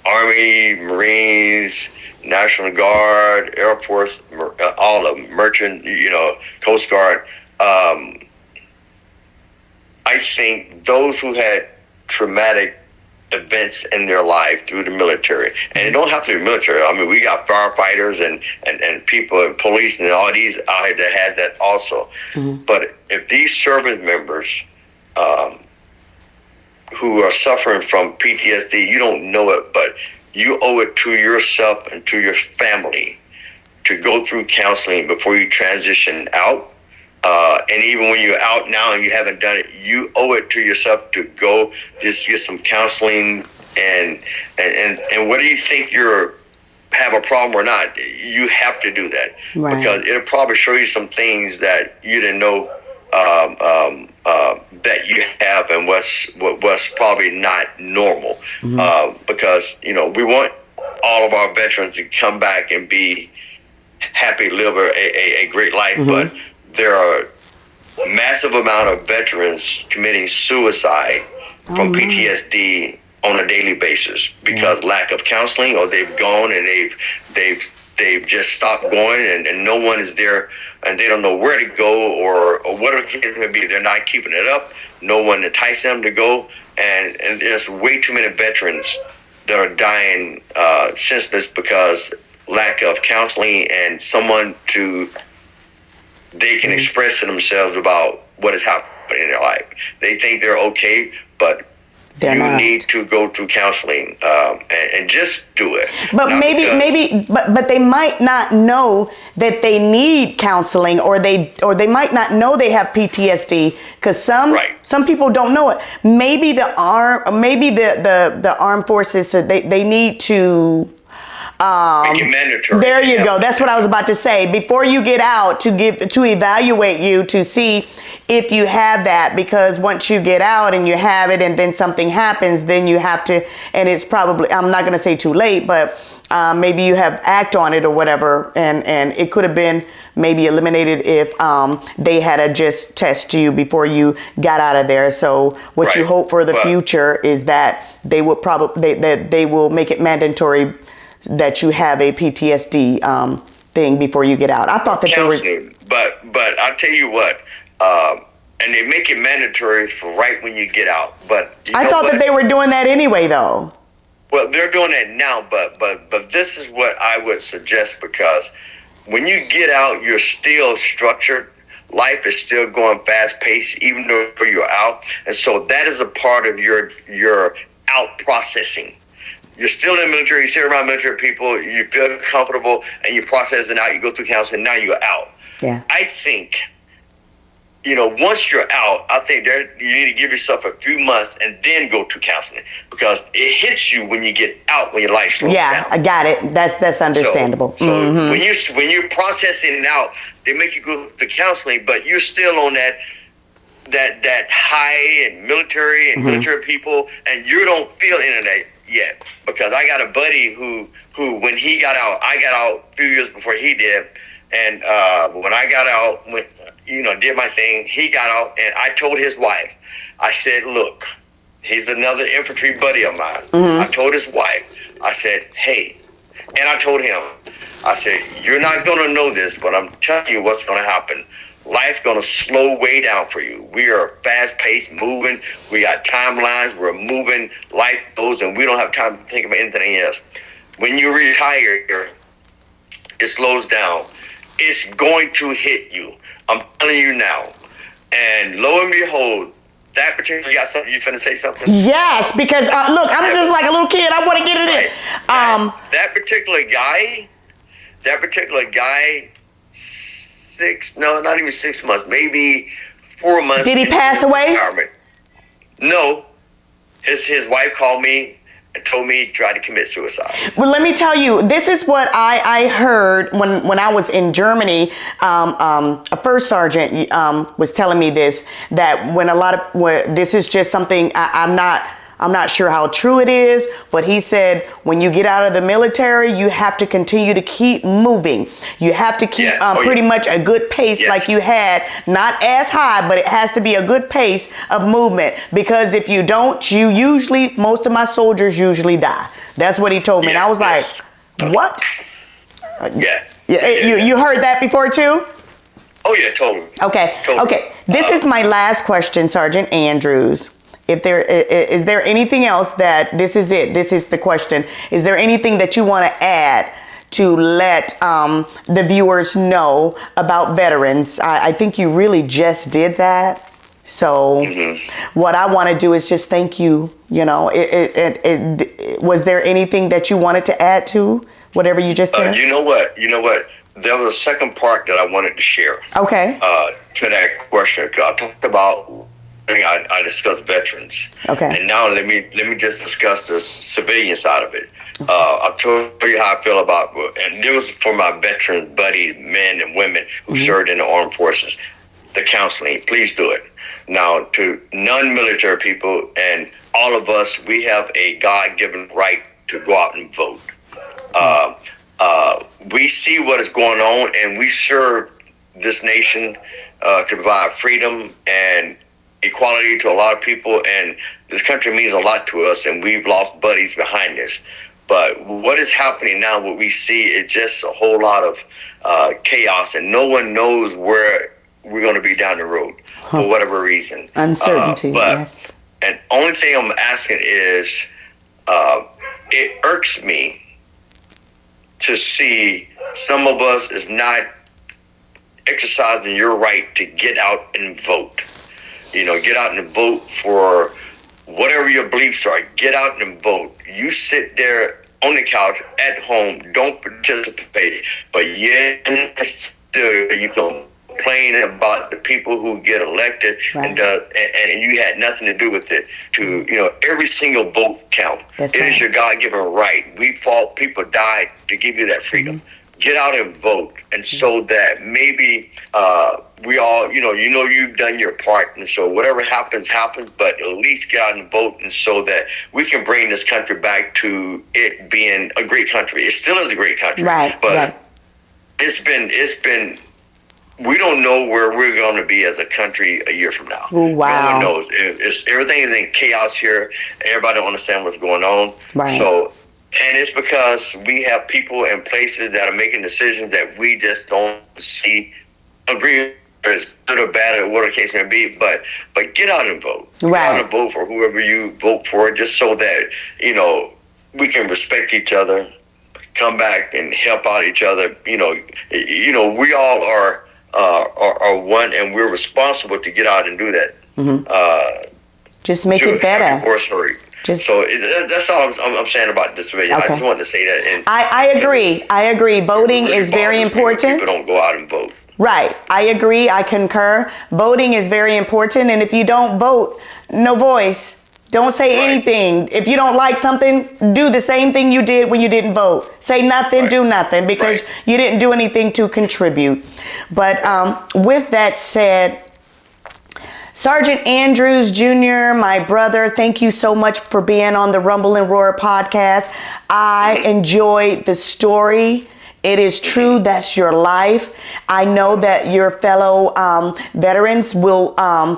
Army, Marines, National Guard, Air Force, all of them, merchant, Coast Guard. I think those who had traumatic events in their life through the military, and it don't have to be military. I mean, we got firefighters and people and police and all these out here that has that also. Mm-hmm. But if these service members who are suffering from PTSD, you don't know it, but you owe it to yourself and to your family to go through counseling before you transition out. And even when you're out now and you haven't done it, you owe it to yourself to go just get some counseling. And whether you think you're have a problem or not, you have to do that, right. Because it'll probably show you some things that you didn't know that you have, and what's probably not normal. Because we want all of our veterans to come back and be happy, live a great life, but there are a massive amount of veterans committing suicide from PTSD on a daily basis because lack of counseling, or they've gone and they've just stopped going, and no one is there, and they don't know where to go or whatever the case may be. They're not keeping it up. No one entices them to go, and there's way too many veterans that are dying senseless because lack of counseling and someone they can express to themselves about what is happening in their life. They think they're okay, but you need to go through counseling and just do it. But but they might not know that they need counseling, or they might not know they have PTSD, because some people don't know it. Maybe the armed forces, they need to make it mandatory. There you go. That's what I was about to say. Before you get out, to evaluate you to see if you have that, because once you get out and you have it and then something happens, then you have to, and it's probably, I'm not going to say too late, but maybe you have act on it or whatever, and it could have been maybe eliminated if they had to just test you before you got out of there. So what you hope for the future is that they will they will make it mandatory that you have a PTSD thing before you get out. I thought that counseling, but I'll tell you what, and they make it mandatory for right when you get out. But I thought that they were doing that anyway, though. Well, they're doing that now, but this is what I would suggest, because when you get out, you're still structured. Life is still going fast paced, even though you're out, and so that is a part of your out processing. You're still in the military, you sit around military people, you feel comfortable, and you process it out, you go through counseling, now you're out. Yeah. I think, once you're out, I think you need to give yourself a few months and then go to counseling, because it hits you when you get out, when your life slows down. Yeah, I got it. That's understandable. So when you're processing it out, they make you go to counseling, but you're still on that high and military and military people, and you don't feel any of that yet, because I got a buddy who when he got out, I got out a few years before he did, and when I got out, did my thing, he got out, and I told his wife, I said, look, he's another infantry buddy of mine. I told his wife, I said, hey, and I told him, I said, you're not going to know this, but I'm telling you what's going to happen. Life's going to slow way down for you. We are fast-paced, moving. We got timelines. We're moving. Life goes, and we don't have time to think about anything else. When you retire, it slows down. It's going to hit you. I'm telling you now. And lo and behold, that particular, you got something, you finna say something? Yes, because look, I'm just like a little kid. I want to get it in. That particular guy, not even 6 months, maybe 4 months. Did he pass away? Retirement. No. His wife called me and told me he tried to commit suicide. Well, let me tell you, this is what I heard when I was in Germany. A first sergeant was telling me this, that this is just something I'm not sure how true it is, but he said when you get out of the military, you have to continue to keep moving. You have to keep pretty much a good pace like you had, not as high, but it has to be a good pace of movement, because if you don't, most of my soldiers usually die. That's what he told me. And I was like, what? You heard that before too? Oh yeah, totally. Okay. This is my last question, Sergeant Andrews. Is there anything else this is the question. Is there anything that you want to add to let the viewers know about veterans? I think you really just did that. So what I want to do is just thank you. You know, was there anything that you wanted to add to whatever you just said? You know what? There was a second part that I wanted to share. Okay. To that question, I talked about. I discussed veterans. Okay. And now let me just discuss the civilian side of it. I've told you how I feel about, and this was for my veteran buddies, men and women who served in the armed forces. The counseling, please do it. Now, to non-military people and all of us, we have a God-given right to go out and vote. We see what is going on, and we serve this nation to provide freedom and equality to a lot of people, and this country means a lot to us, and we've lost buddies behind this. But what is happening now, what we see is just a whole lot of chaos, and no one knows where we're going to be down the road for whatever reason. Uncertainty, yes. And only thing I'm asking is, it irks me to see some of us is not exercising your right to get out and vote. You know, get out and vote for whatever your beliefs are. Get out and vote. You sit there on the couch at home, don't participate, but yet still you complain about the people who get elected, right. and you had nothing to do with it. Every single vote count. It is your God-given right. We fought, people died to give you that freedom. Get out and vote, and so that maybe we all, you've done your part, and so whatever happens, but at least get out and vote, and so that we can bring this country back to it being a great country. It still is a great country, right? But it's been. We don't know where we're going to be as a country a year from now. Ooh, wow. No one knows. Everything is in chaos here. Everybody don't understand what's going on. Right. So. And it's because we have people and places that are making decisions that we just don't see, agree as good or bad or whatever the case may be. But get out and vote. Right. Get out and vote for whoever you vote for, just so that, we can respect each other, come back and help out each other. We all are one, and we're responsible to get out and do that. Just make it better. So that's all I'm saying about this video. Okay. I just wanted to say that. And I agree. Voting is very important. People don't go out and vote. Right. I agree. I concur. Voting is very important. And if you don't vote, no voice. Don't say anything. If you don't like something, do the same thing you did when you didn't vote. Say nothing, do nothing, because you didn't do anything to contribute. But with that said, Sergeant Andrews Jr., my brother, thank you so much for being on the Rumble and Roar podcast. I enjoyed the story. It is true. That's your life. I know that your fellow veterans will, I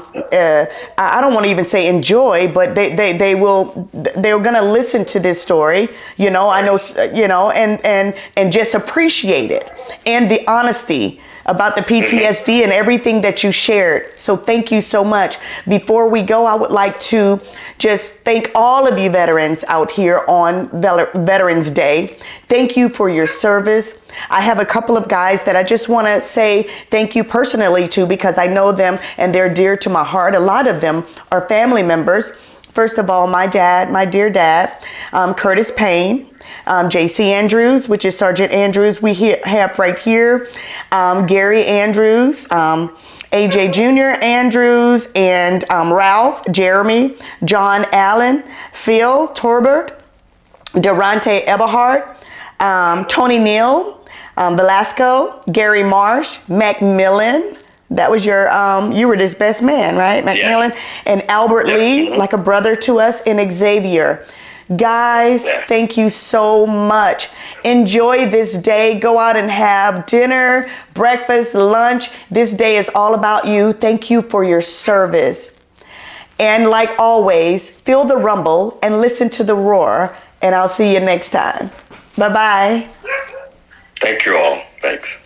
don't want to even say enjoy, but they're going to listen to this story. I know, and just appreciate it and the honesty about the PTSD and everything that you shared. So thank you so much. Before we go, I would like to just thank all of you veterans out here on Veterans Day. Thank you for your service. I have a couple of guys that I just want to say thank you personally to, because I know them and they're dear to my heart. A lot of them are family members. First of all, my dear dad, Curtis Payne. J.C. Andrews, which is Sergeant Andrews, we have right here. Gary Andrews, A.J. Jr. Andrews, and Ralph, Jeremy, John Allen, Phil Torbert, Durante Eberhardt, Tony Neal, Velasco, Gary Marsh, Macmillan. That was you were his best man, right? Macmillan. Yes. And Albert Lee, like a brother to us, and Xavier. Guys, thank you so much. Enjoy this day. Go out and have dinner, breakfast, lunch. This day is all about you. Thank you for your service. And like always, feel the rumble and listen to the roar. And I'll see you next time. Bye-bye. Thank you all. Thanks.